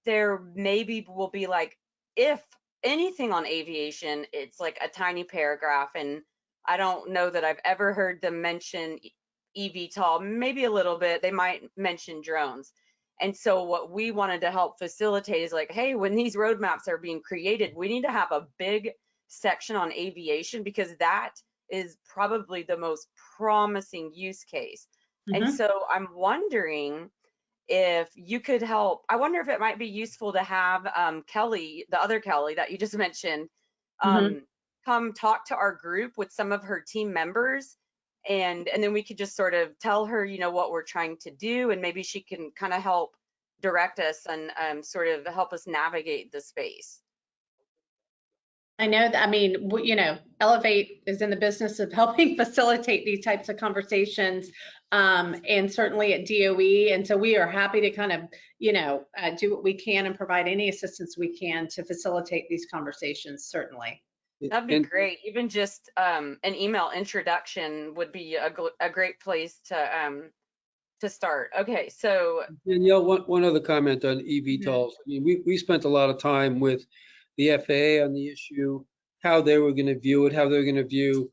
S1: there maybe will be like, if anything on aviation, it's like a tiny paragraph. And I don't know that I've ever heard them mention eVTOL, maybe a little bit. They might mention drones. And so what we wanted to help facilitate is like, hey, when these roadmaps are being created, we need to have a big section on aviation because that is probably the most promising use case. And so I'm wondering if you could help. I wonder if it might be useful to have Kelly, the other Kelly that you just mentioned, come talk to our group with some of her team members. And then we could just sort of tell her, you know, what we're trying to do, and maybe she can kind of help direct us and sort of help us navigate the space.
S3: I know that, I mean, Elevate is in the business of helping facilitate these types of conversations, and certainly at DOE. And so we are happy to kind of, do what we can and provide any assistance we can to facilitate these conversations, certainly.
S1: That'd be
S2: And
S1: great. Even just an email introduction would be a great place to start. Okay, so
S2: Danielle, one other comment on eVTOLs. I mean, we spent a lot of time with the FAA on the issue, how they were going to view it, how they were going to view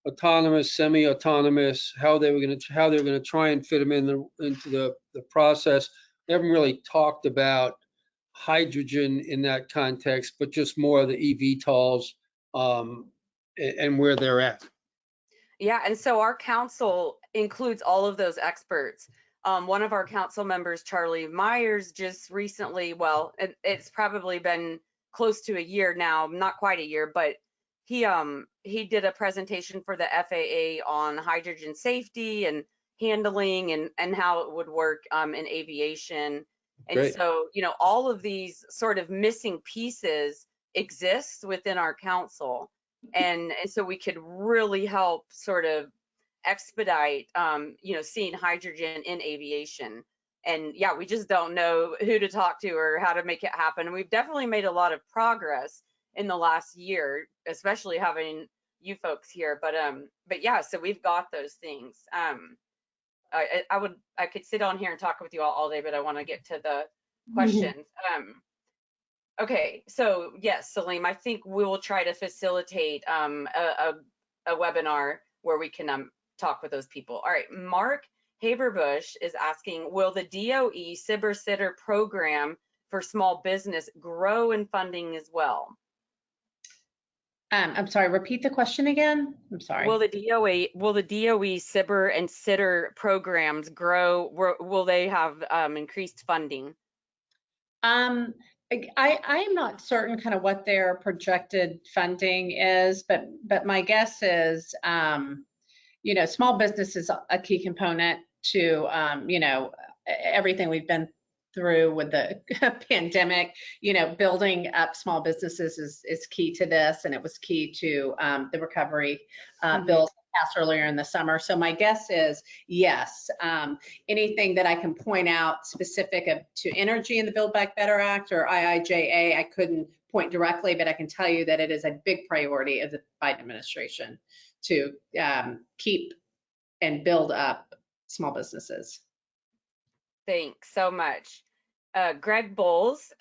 S2: autonomous, semi-autonomous, how they were going to try and fit them into the process. They haven't really talked about hydrogen in that context, but just more of the eVTOLs and where they're at.
S1: yeah, and so our council includes all of those experts. One of our council members, Charlie Myers, just recently, well, it's probably been close to a year now, not quite a year, but he did a presentation for the FAA on hydrogen safety and handling and how it would work in aviation. And
S2: Great.
S1: so, all of these sort of missing pieces exist within our council. And so we could really help sort of expedite, seeing hydrogen in aviation. And yeah, we just don't know who to talk to or how to make it happen. And we've definitely made a lot of progress in the last year, especially having you folks here. But yeah, so we've got those things. I could sit on here and talk with you all day, but I want to get to the questions. Okay, so yes, Salim, I think we will try to facilitate a webinar where we can talk with those people. All right, Mark Haberbush is asking, will the DOE SBIR program for small business grow in funding as well?
S3: I'm sorry, repeat the question again. I'm sorry.
S1: Will the DOE SBIR and SITR programs grow? Will they have increased funding?
S3: I am not certain kind of what their projected funding is, but my guess is, small business is a key component to, everything we've been through with the pandemic. Building up small businesses is key to this, and it was key to the recovery bills passed earlier in the summer. So my guess is yes. Anything that I can point out specific to energy in the Build Back Better Act or IIJA, I couldn't point directly, but I can tell you that it is a big priority of the Biden administration to keep and build up small businesses.
S1: Thanks so much. Greg Bowles,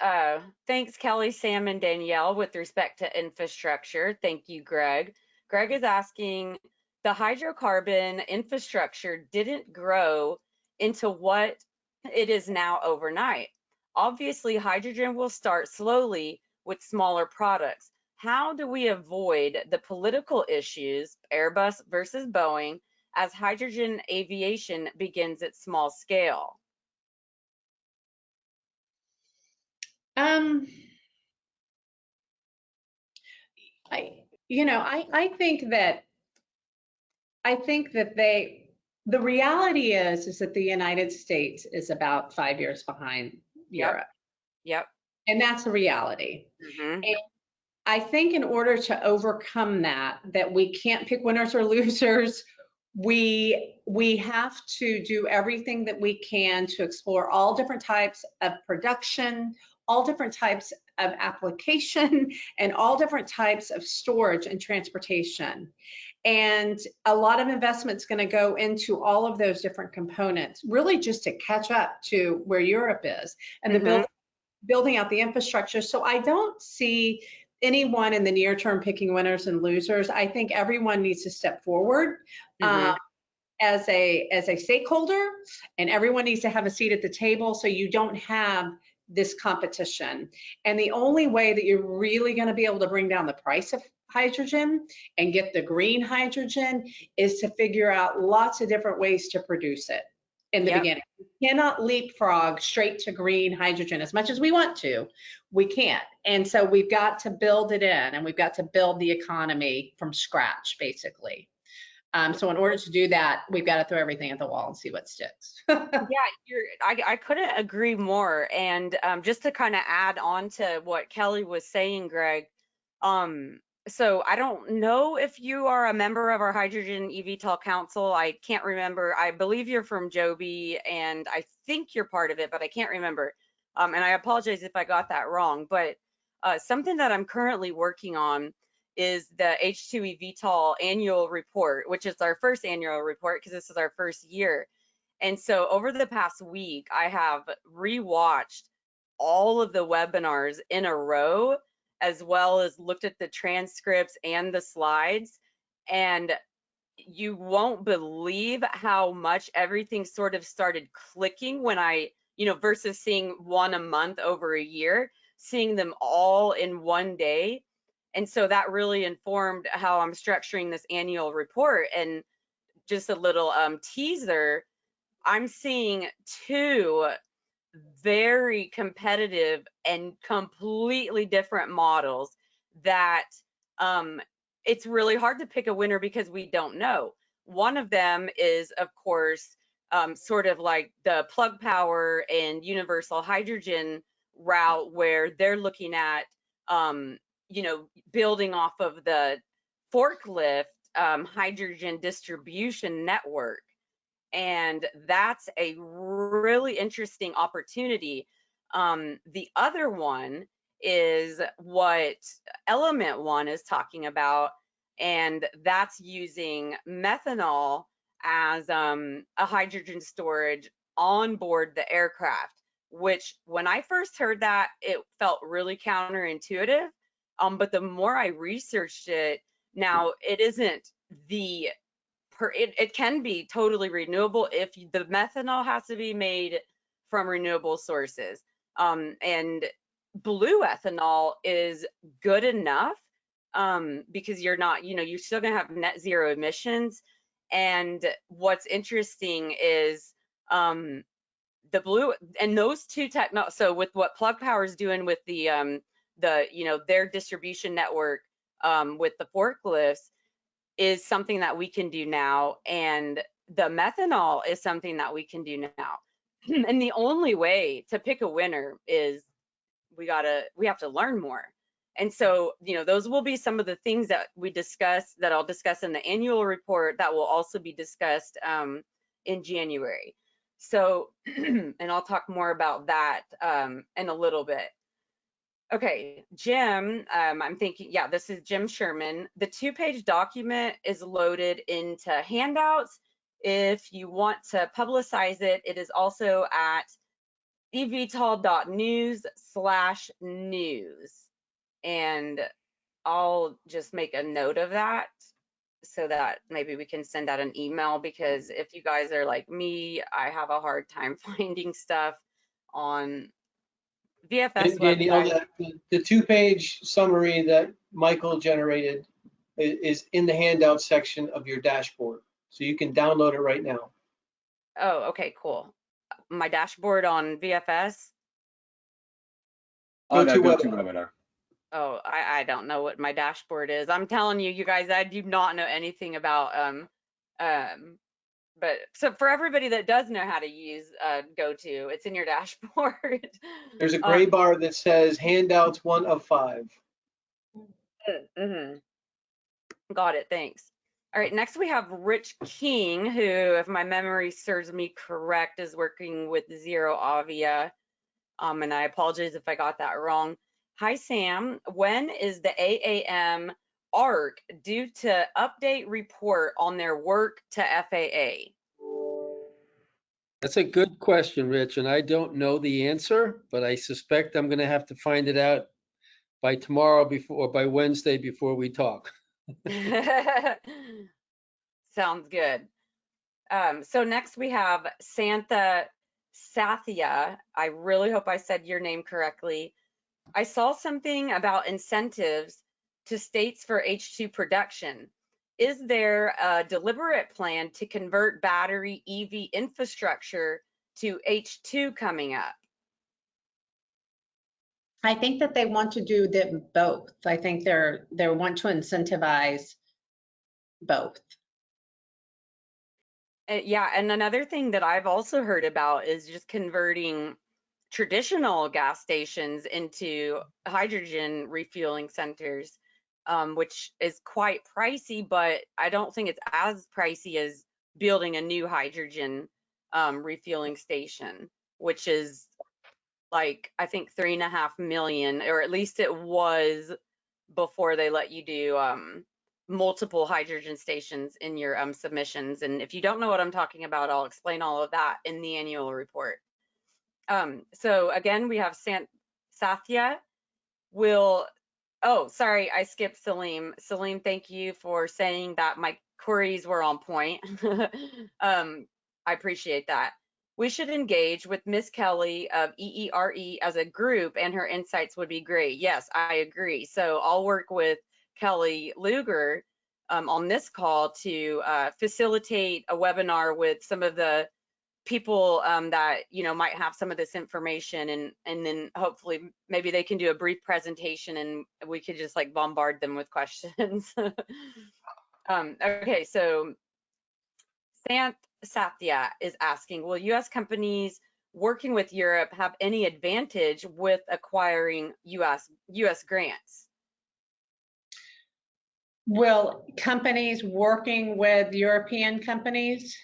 S1: thanks Kelly, Sam, and Danielle with respect to infrastructure. Thank you, Greg. Greg is asking, the hydrocarbon infrastructure didn't grow into what it is now overnight. Obviously, hydrogen will start slowly with smaller products. How do we avoid the political issues, Airbus versus Boeing, as hydrogen aviation begins at small scale?
S3: I think that the reality is that the United States is about 5 years behind Europe.
S1: Yep.
S3: And that's the reality.
S1: Mm-hmm.
S3: And I think in order to overcome that we can't pick winners or losers. We have to do everything that we can to explore all different types of production, all different types of application, and all different types of storage and transportation. And a lot of investment's going to go into all of those different components, really just to catch up to where Europe is and the building out the infrastructure. So I don't see anyone in the near term picking winners and losers. I think everyone needs to step forward as a stakeholder, and everyone needs to have a seat at the table so you don't have this competition. And the only way that you're really going to be able to bring down the price of hydrogen and get the green hydrogen is to figure out lots of different ways to produce it in the beginning. We cannot leapfrog straight to green hydrogen as much as we want to. We can't. And so we've got to build it in, and we've got to build the economy from scratch, basically. So in order to do that, we've got to throw everything at the wall and see what sticks.
S1: I couldn't agree more. And just to kind of add on to what Kelly was saying, Greg, So I don't know if you are a member of our Hydrogen eVTOL Council. I can't remember. I believe you're from Joby, and I think you're part of it, but I can't remember. And I apologize if I got that wrong. But something that I'm currently working on is the H2 eVTOL annual report, which is our first annual report because this is our first year. And so over the past week, I have rewatched all of the webinars in a row, as well as looked at the transcripts and the slides. And you won't believe how much everything sort of started clicking when I, versus seeing one a month over a year, seeing them all in one day. And so that really informed how I'm structuring this annual report. And just a little teaser, I'm seeing two very competitive and completely different models that it's really hard to pick a winner because we don't know. One of them is, of course, sort of like the plug power and universal hydrogen route, where they're looking at, building off of the forklift hydrogen distribution network. And that's a really interesting opportunity. The other one is what Element One is talking about, and that's using methanol as a hydrogen storage on board the aircraft, which when I first heard that, it felt really counterintuitive. But the more I researched it, now it isn't the it can be totally renewable if the methanol has to be made from renewable sources. And blue ethanol is good enough because you're not, you're still gonna have net zero emissions. And what's interesting is the blue and those two so with what Plug Power is doing with the their distribution network with the forklifts, is something that we can do now, and the methanol is something that we can do now. And the only way to pick a winner is we have to learn more. And so, those will be some of the things that we discuss, that I'll discuss in the annual report, that will also be discussed in January. So, and I'll talk more about that in a little bit. Okay, Jim, I'm thinking, yeah, this is Jim Sherman. The 2-page document is loaded into handouts. If you want to publicize it, it is also at evtol.news/news. And I'll just make a note of that so that maybe we can send out an email, because if you guys are like me, I have a hard time finding stuff on VFS
S5: Danielle,
S1: website.
S5: the 2-page summary that Michael generated is in the handout section of your dashboard. So you can download it right now.
S1: Oh, okay, cool. My dashboard on VFS.
S4: Oh, no, go to
S5: GoToWebinar.
S4: webinar.
S1: Oh, I don't know what my dashboard is. I'm telling you, you guys, I do not know anything about but so for everybody that does know how to use GoTo, it's in your dashboard.
S5: There's a gray bar that says handouts 1 of 5.
S1: Got it, thanks. All right, next we have Rich King, who, if my memory serves me correct, is working with Zero Avia. And I apologize if I got that wrong. Hi, Sam. When is the AAM ARC due to update report on their work to FAA?
S2: That's a good question, Rich, and I don't know the answer, but I suspect I'm going to have to find it out by tomorrow or by Wednesday before we talk.
S1: Sounds good. So next we have Sathya. I really hope I said your name correctly. I saw something about incentives to states for H2 production. Is there a deliberate plan to convert battery EV infrastructure to H2 coming up?
S3: I think that they want to do them both. I think they want to incentivize both.
S1: Yeah, and another thing that I've also heard about is just converting traditional gas stations into hydrogen refueling centers. which is quite pricey, but I don't think it's as pricey as building a new hydrogen refueling station, which is like, I think 3.5 million, or at least it was before they let you do multiple hydrogen stations in your submissions. And if you don't know what I'm talking about, I'll explain all of that in the annual report. So again, we have Sathya will, oh, sorry, I skipped Salim. Salim, thank you for saying that my queries were on point. I appreciate that. We should engage with Miss Kelly of EERE as a group, and her insights would be great. Yes, I agree. So I'll work with Kelly Luger on this call to facilitate a webinar with some of the people that might have some of this information, and then hopefully maybe they can do a brief presentation and we could just like bombard them with questions. Okay, so Satya is asking, will US companies working with Europe have any advantage with acquiring US grants?
S3: Will companies working with European companies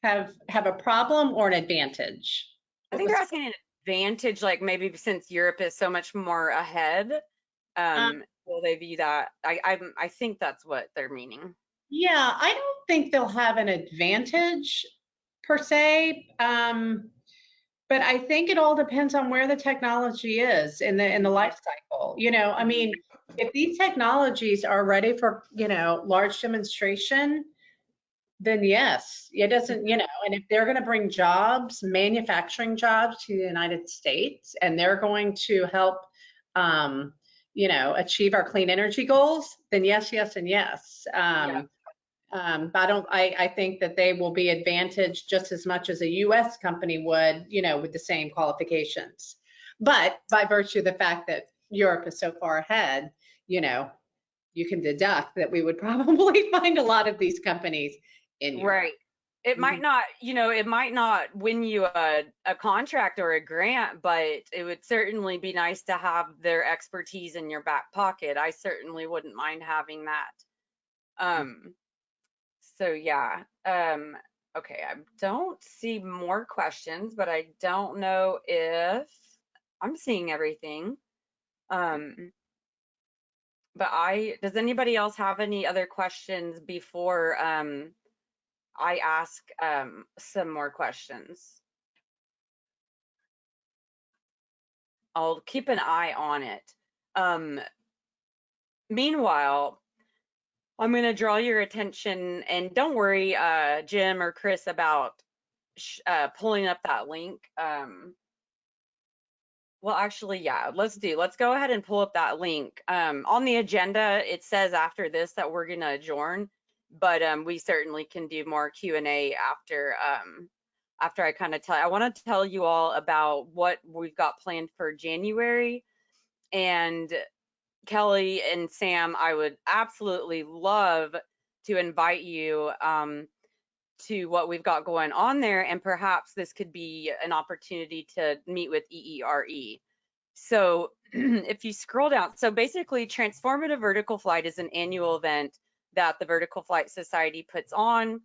S3: have a problem or an advantage?
S1: I think they're asking an advantage, like maybe since Europe is so much more ahead, will they view that? I think that's what they're meaning.
S3: Yeah, I don't think they'll have an advantage per se, but I think it all depends on where the technology is in the life cycle. I mean, if these technologies are ready for large demonstration, then yes, it doesn't, and if they're going to bring jobs, manufacturing jobs to the United States, and they're going to help, achieve our clean energy goals, then yes, yes, and yes. I think that they will be advantaged just as much as a US company would, with the same qualifications. But by virtue of the fact that Europe is so far ahead, you can deduct that we would probably find a lot of these companies in Europe.
S1: Right. It might not, it might not win you a contract or a grant, but it would certainly be nice to have their expertise in your back pocket. I certainly wouldn't mind having that. So yeah. Okay, I don't see more questions, but I don't know if I'm seeing everything. But does anybody else have any other questions before I ask some more questions? I'll keep an eye on it. Meanwhile, I'm going to draw your attention, and don't worry, Jim or Chris, about pulling up that link. Well, actually, yeah, let's go ahead and pull up that link. On the agenda, it says after this that we're going to adjourn, but we certainly can do more Q&A after I kind of I want to tell you all about what we've got planned for January. And Kelly and Sam, I would absolutely love to invite you to what we've got going on there, and perhaps this could be an opportunity to meet with EERE. So if you scroll down, so basically Transformative Vertical Flight is an annual event that the Vertical Flight Society puts on.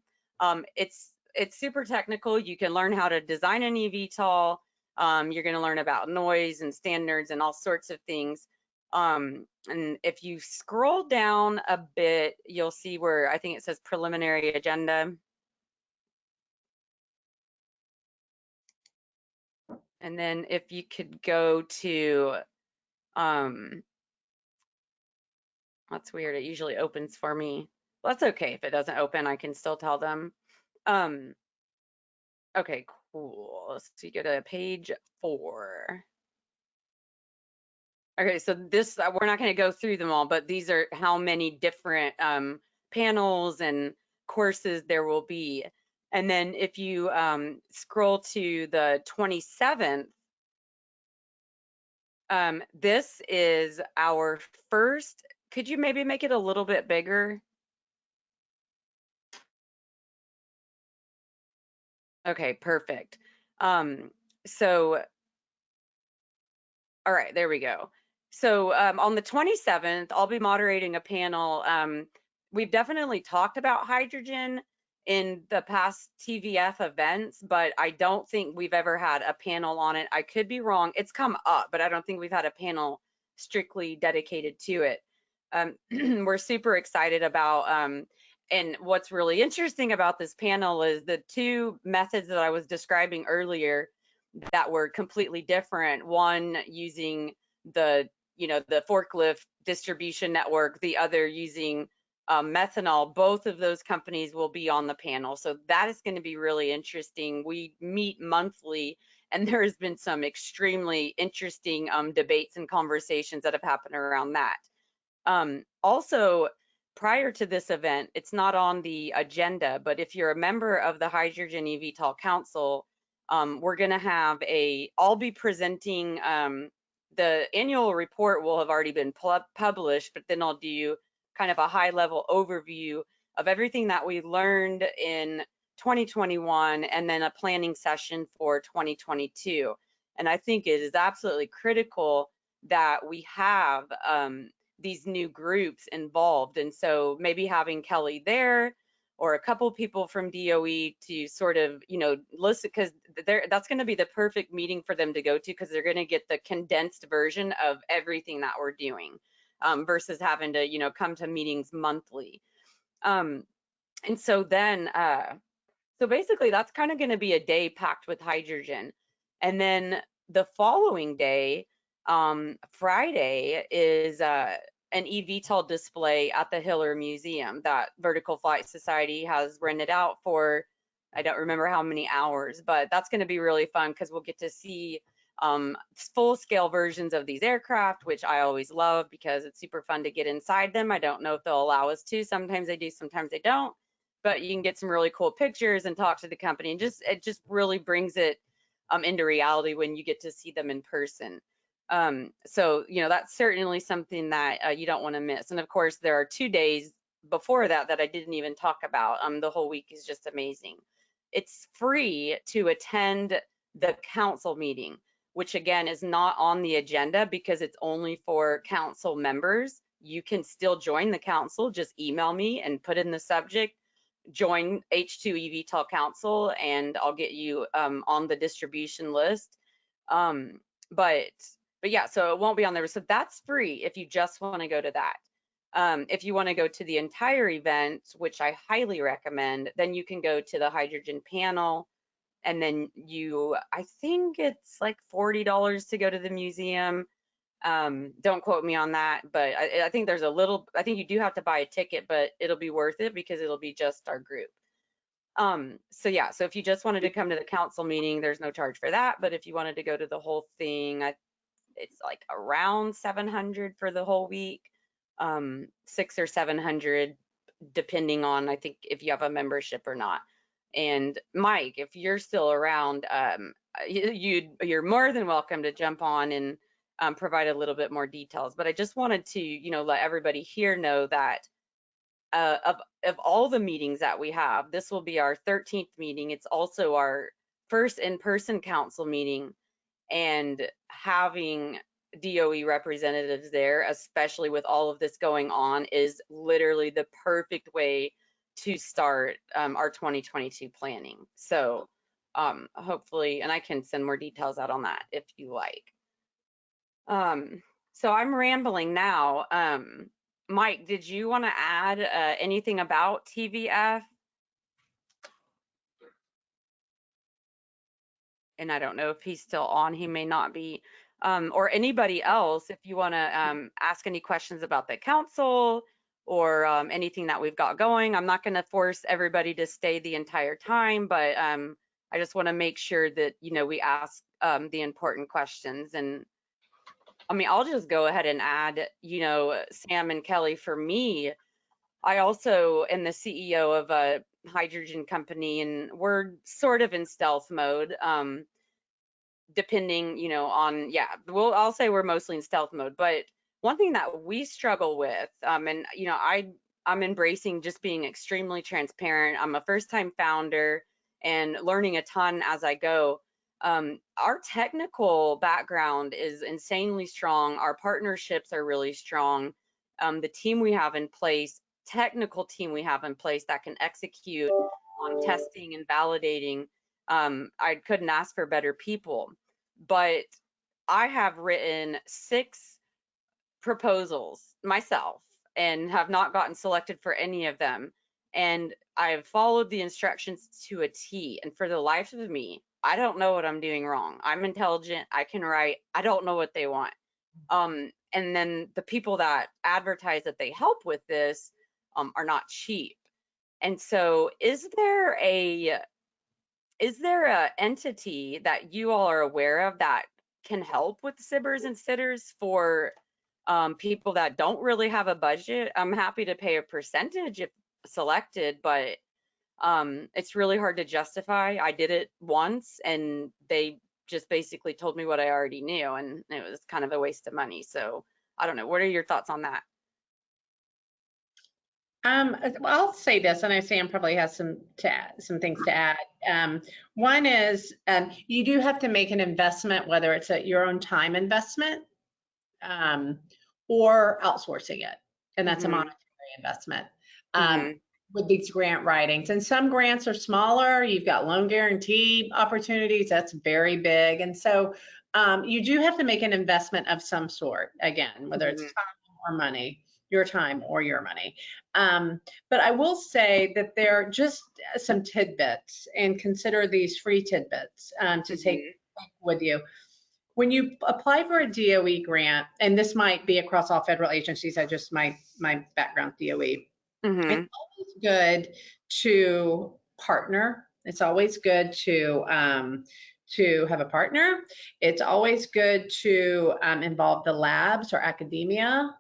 S1: It's super technical. You can learn how to design an eVTOL. You're going to learn about noise and standards and all sorts of things. And if you scroll down a bit, you'll see where I think it says preliminary agenda. And then if you could go to, that's weird, it usually opens for me. Well, that's okay, if it doesn't open, I can still tell them. Okay, cool, so you go to page 4. Okay, so this, we're not gonna go through them all, but these are how many different panels and courses there will be. And then if you scroll to the 27th, this is our first, could you maybe make it a little bit bigger? Okay, perfect. So, all right, there we go. So on the 27th, I'll be moderating a panel. We've definitely talked about hydrogen in the past TVF events, but I don't think we've ever had a panel on it. I could be wrong. It's come up, but I don't think we've had a panel strictly dedicated to it. We're super excited about, and what's really interesting about this panel is the two methods that I was describing earlier that were completely different. One using the the forklift distribution network, the other using methanol. Both of those companies will be on the panel. So that is going to be really interesting. We meet monthly, and there has been some extremely interesting debates and conversations that have happened around that. Also, prior to this event, it's not on the agenda, but if you're a member of the Hydrogen eVTOL Council, we're going to have I'll be presenting, the annual report will have already been published, but then I'll do kind of a high level overview of everything that we learned in 2021 and then a planning session for 2022. And I think it is absolutely critical that we have these new groups involved. And so maybe having Kelly there or a couple people from DOE to sort of, listen, because that's going to be the perfect meeting for them to go to, because they're going to get the condensed version of everything that we're doing, versus having to, come to meetings monthly. And so then, so basically that's kind of going to be a day packed with hydrogen. And then the following day, Friday, is an eVTOL display at the Hiller Museum that Vertical Flight Society has rented out for, I don't remember how many hours, but that's going to be really fun because we'll get to see full scale versions of these aircraft, which I always love because it's super fun to get inside them. I don't know if they'll allow us to. Sometimes they do, sometimes they don't, but you can get some really cool pictures and talk to the company, and it just really brings it into reality when you get to see them in person. So, that's certainly something that you don't want to miss. And of course, there are 2 days before that I didn't even talk about. The whole week is just amazing. It's free to attend the council meeting, which again is not on the agenda because it's only for council members. You can still join the council. Just email me and put in the subject, join H2 eVTOL Council, and I'll get you on the distribution list. But yeah, so it won't be on there. So that's free if you just want to go to that. If you want to go to the entire event, which I highly recommend, then you can go to the hydrogen panel, and then I think it's like $40 to go to the museum. Don't quote me on that, but I think I think you do have to buy a ticket, but it'll be worth it because it'll be just our group. So yeah, so if you just wanted to come to the council meeting, there's no charge for that. But if you wanted to go to the whole thing, it's like around 700 for the whole week, 600 or 700 depending on, I think, if you have a membership or not. And Mike, if you're still around, you're more than welcome to jump on and provide a little bit more details. But I just wanted to, let everybody here know that of all the meetings that we have, this will be our 13th meeting. It's also our first in-person council meeting, and having DOE representatives there, especially with all of this going on, is literally the perfect way to start our 2022 planning. So hopefully, and I can send more details out on that if you like. So I'm rambling now. Mike, did you want to add anything about TVF? And I don't know if he's still on, he may not be. Or anybody else, if you want to ask any questions about the council or anything that we've got going. I'm not going to force everybody to stay the entire time, but I just want to make sure that, we ask the important questions. And I mean, I'll just go ahead and add, Sam and Kelly, for me, I also am the CEO of a hydrogen company, and we're sort of in stealth mode, depending, on, I'll say we're mostly in stealth mode. But one thing that we struggle with, and, I'm embracing just being extremely transparent. I'm a first-time founder and learning a ton as I go. Our technical background is insanely strong. Our partnerships are really strong. The team we have in place, technical team we have in place that can execute on testing and validating, I couldn't ask for better people. But I have written 6 proposals myself and have not gotten selected for any of them. And I've followed the instructions to a T. And for the life of me, I don't know what I'm doing wrong. I'm intelligent. I can write. I don't know what they want. And then the people that advertise that they help with this are not cheap. And so is there a entity that you all are aware of that can help with sibbers and sitters for people that don't really have a budget? I'm happy to pay a percentage if selected, but it's really hard to justify. I did it once and they just basically told me what I already knew, and it was kind of a waste of money. So I don't know. What are your thoughts on that?
S3: I'll say this, and I say Sam probably has some things to add. One is you do have to make an investment, whether it's your own time investment or outsourcing it, and that's a monetary investment with these grant writings. And some grants are smaller. You've got loan guarantee opportunities. That's very big, and so you do have to make an investment of some sort. Again, whether it's time or money. Your time or your money. But I will say that there are just some tidbits, and consider these free tidbits to take with you. When you apply for a DOE grant, and this might be across all federal agencies, my background DOE, it's always good to partner. It's always good to have a partner. It's always good to involve the labs or academia.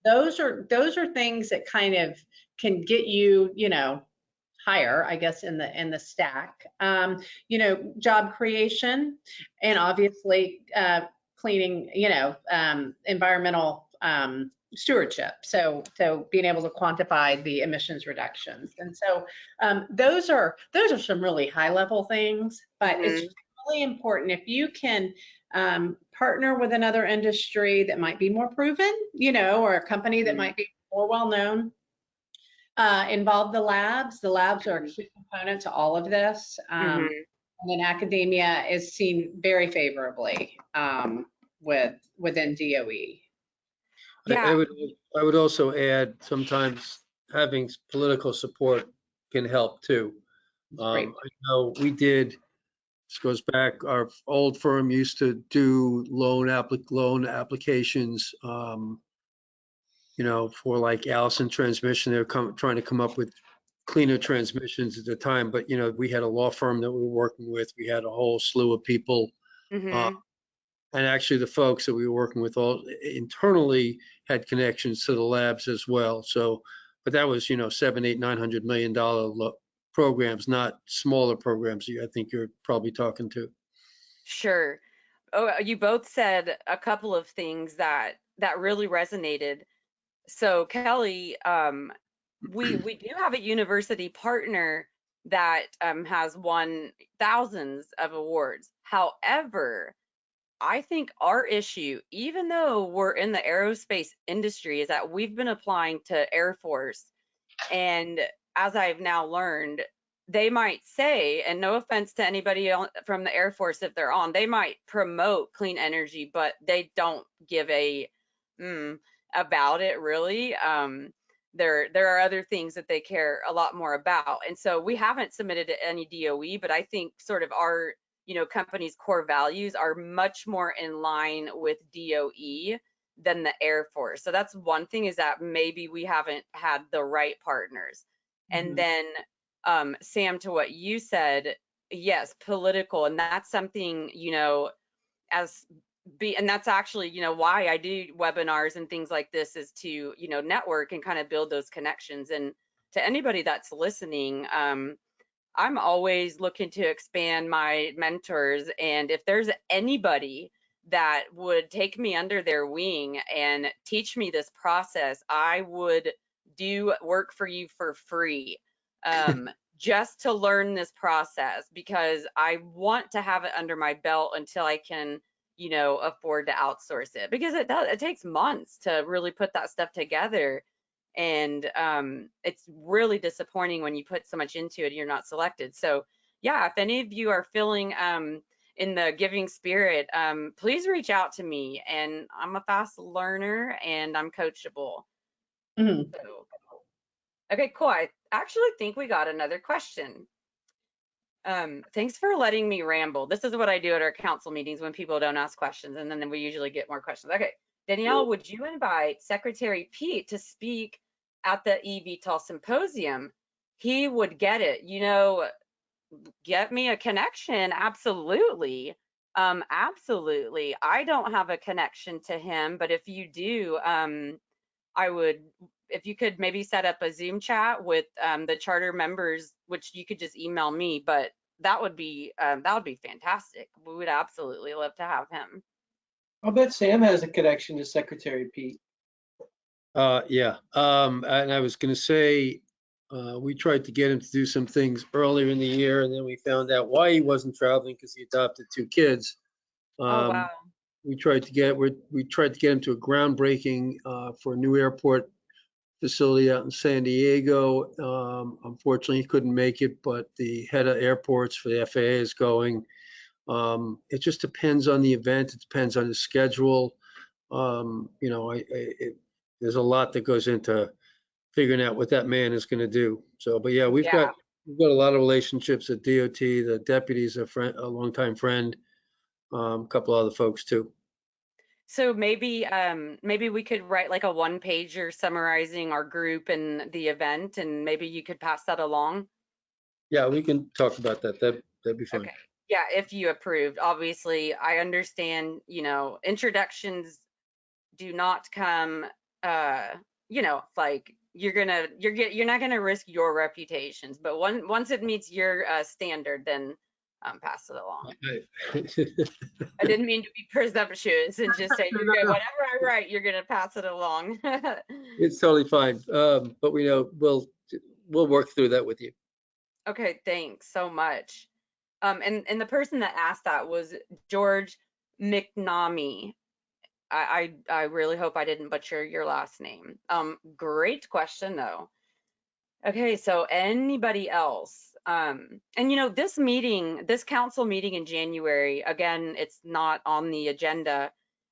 S3: Those are things that kind of can get you, higher, I guess, in the stack. Job creation, and obviously cleaning, environmental stewardship. So being able to quantify the emissions reductions. And so those are some really high level things, but it's really important if you can partner with another industry that might be more proven, or a company that might be more well known. Involve the labs. The labs are a key component to all of this. And then academia is seen very favorably within DOE.
S1: Yeah.
S2: I would also add, sometimes having political support can help too. I know we did. This goes back, our old firm used to do loan applications, for like Allison Transmission. They were trying to come up with cleaner transmissions at the time, but we had a law firm that we were working with. We had a whole slew of people, and actually the folks that we were working with all internally had connections to the labs as well. So, but that was $700, $800, $900 million programs, not smaller programs. I think you're probably talking to.
S1: Sure. Oh, you both said a couple of things that really resonated. So Kelly, we do have a university partner that has won thousands of awards. However, I think our issue, even though we're in the aerospace industry, is that we've been applying to Air Force. And as I've now learned, they might say, and no offense to anybody from the Air Force if they're on, they might promote clean energy, but they don't give a about it really. There are other things that they care a lot more about. And so we haven't submitted to any DOE, but I think sort of our company's core values are much more in line with DOE than the Air Force. So that's one thing, is that maybe we haven't had the right partners. And then Sam, to what you said, yes, political, and that's something, and that's actually, why I do webinars and things like this, is to, network and kind of build those connections. And to anybody that's listening, I'm always looking to expand my mentors. And if there's anybody that would take me under their wing and teach me this process, I would do work for you for free. just to learn this process, because I want to have it under my belt until I can, you know, afford to outsource it, because it takes months to really put that stuff together. And it's really disappointing when you put so much into it and you're not selected. So yeah, if any of you are feeling in the giving spirit, please reach out to me. And I'm a fast learner and I'm coachable.
S3: Mhm.
S1: So, okay, cool. I actually think we got another question. Thanks for letting me ramble. This is what I do at our council meetings when people don't ask questions, and then we usually get more questions. Okay, Danielle, would you invite Secretary Pete to speak at the eVTOL symposium? He would get it. You know, get me a connection. Absolutely. Absolutely. I don't have a connection to him, but if you do, I would, if you could maybe set up a Zoom chat with the charter members, which you could just email me, but that would be fantastic. We would absolutely love to have him.
S5: I'll bet Sam has a connection to Secretary Pete.
S2: Yeah, and I was gonna say, we tried to get him to do some things earlier in the year, and then we found out why he wasn't traveling, because he adopted 2 kids.
S1: Oh, wow.
S2: We tried to get him to a groundbreaking for a new airport facility out in San Diego. Unfortunately, he couldn't make it, but the head of airports for the FAA is going. It just depends on the event. It depends on his schedule. You know, there's a lot that goes into figuring out what that man is going to do. So, but yeah, we've got a lot of relationships at DOT. The deputy's a longtime friend. A couple other folks too.
S1: So maybe maybe we could write like a one-pager summarizing our group and the event, and maybe you could pass that along.
S2: Yeah, we can talk about that. That'd be fine.
S1: Okay. Yeah, if you approved. Obviously, I understand, you know, introductions do not come you know, like you're not gonna risk your reputations, but once it meets your standard, then pass it along. I didn't mean to be presumptuous and just say you're good. Whatever I write, you're gonna pass it along.
S2: It's totally fine. But we know we'll work through that with you.
S1: Okay, thanks so much. And the person that asked that was George McNamee. I really hope I didn't butcher your last name. Great question though. Okay, so anybody else? And you know, this council meeting in January, again, it's not on the agenda.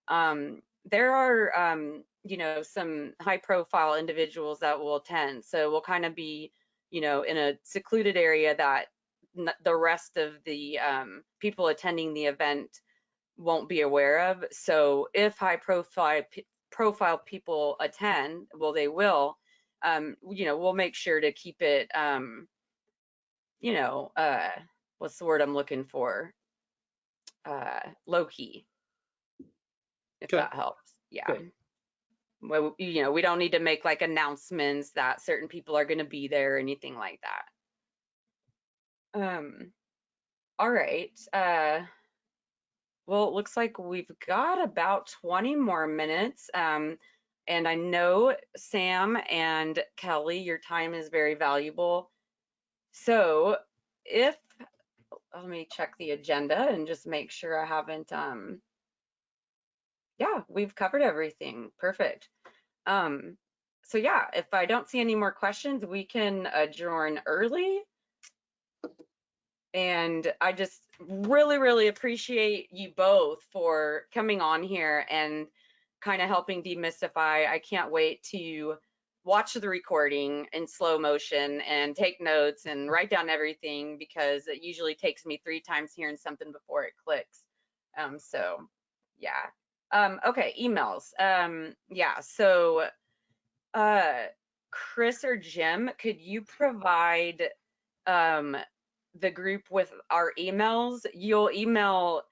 S1: There are, you know, some high profile individuals that will attend. So we'll kind of be, you know, in a secluded area that the rest of the people attending the event won't be aware of. So if high profile people attend, well, they will, you know, we'll make sure to keep it, you know, what's the word I'm looking for? Low key, if
S2: Okay.
S1: that helps. Yeah.
S2: Okay.
S1: Well, you know, we don't need to make like announcements that certain people are going to be there or anything like that. All right. Well, it looks like we've got about 20 more minutes. And I know Sam and Kelly, your time is very valuable. So let me check the agenda and just make sure I haven't, yeah, we've covered everything. Perfect. So yeah, if I don't see any more questions, we can adjourn early. And I just really, really appreciate you both for coming on here and kind of helping demystify. I can't wait to watch the recording in slow motion and take notes and write down everything, because it usually takes me 3 times hearing something before it clicks. So yeah. Okay, emails. Yeah, so Chris or Jim, could you provide the group with our emails? You'll email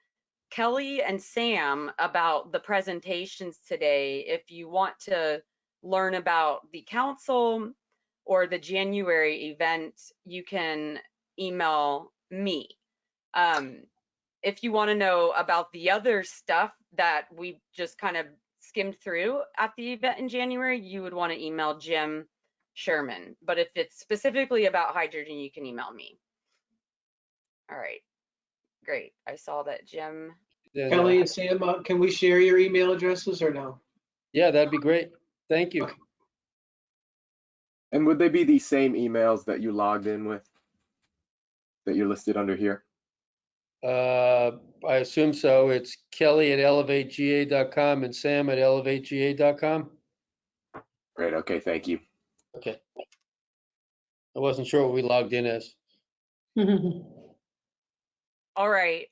S1: Kelly and Sam about the presentations today. If you want to learn about the council or the January event, you can email me. If you want to know about the other stuff that we just kind of skimmed through at the event in January, you would want to email Jim Sherman. But if it's specifically about hydrogen, you can email me. All right, great. I saw that Jim.
S2: Then,
S5: Kelly and Sam, can we share your email addresses or no?
S2: yeah, that'd be great. Thank you.
S5: Okay.
S4: And would they be the same emails that you logged in with? That you're listed under here?
S2: I assume so. It's kelly@elevatega.com and sam@elevatega.com.
S4: Great, okay, thank you.
S2: Okay. I wasn't sure what we logged in as.
S1: All right.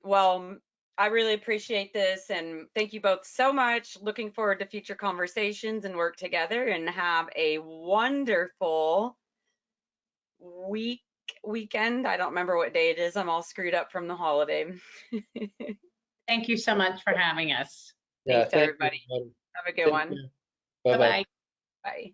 S1: Well, I really appreciate this and thank you both so much. Looking forward to future conversations and work together, and have a wonderful weekend. I don't remember what day it is. I'm all screwed up from the holiday.
S3: Thank you so much for having us.
S2: Yeah,
S1: Thanks, everybody.
S2: everybody.
S1: Have a good
S2: Take
S1: one.
S2: care. Bye-bye.
S3: Bye-bye.
S1: Bye.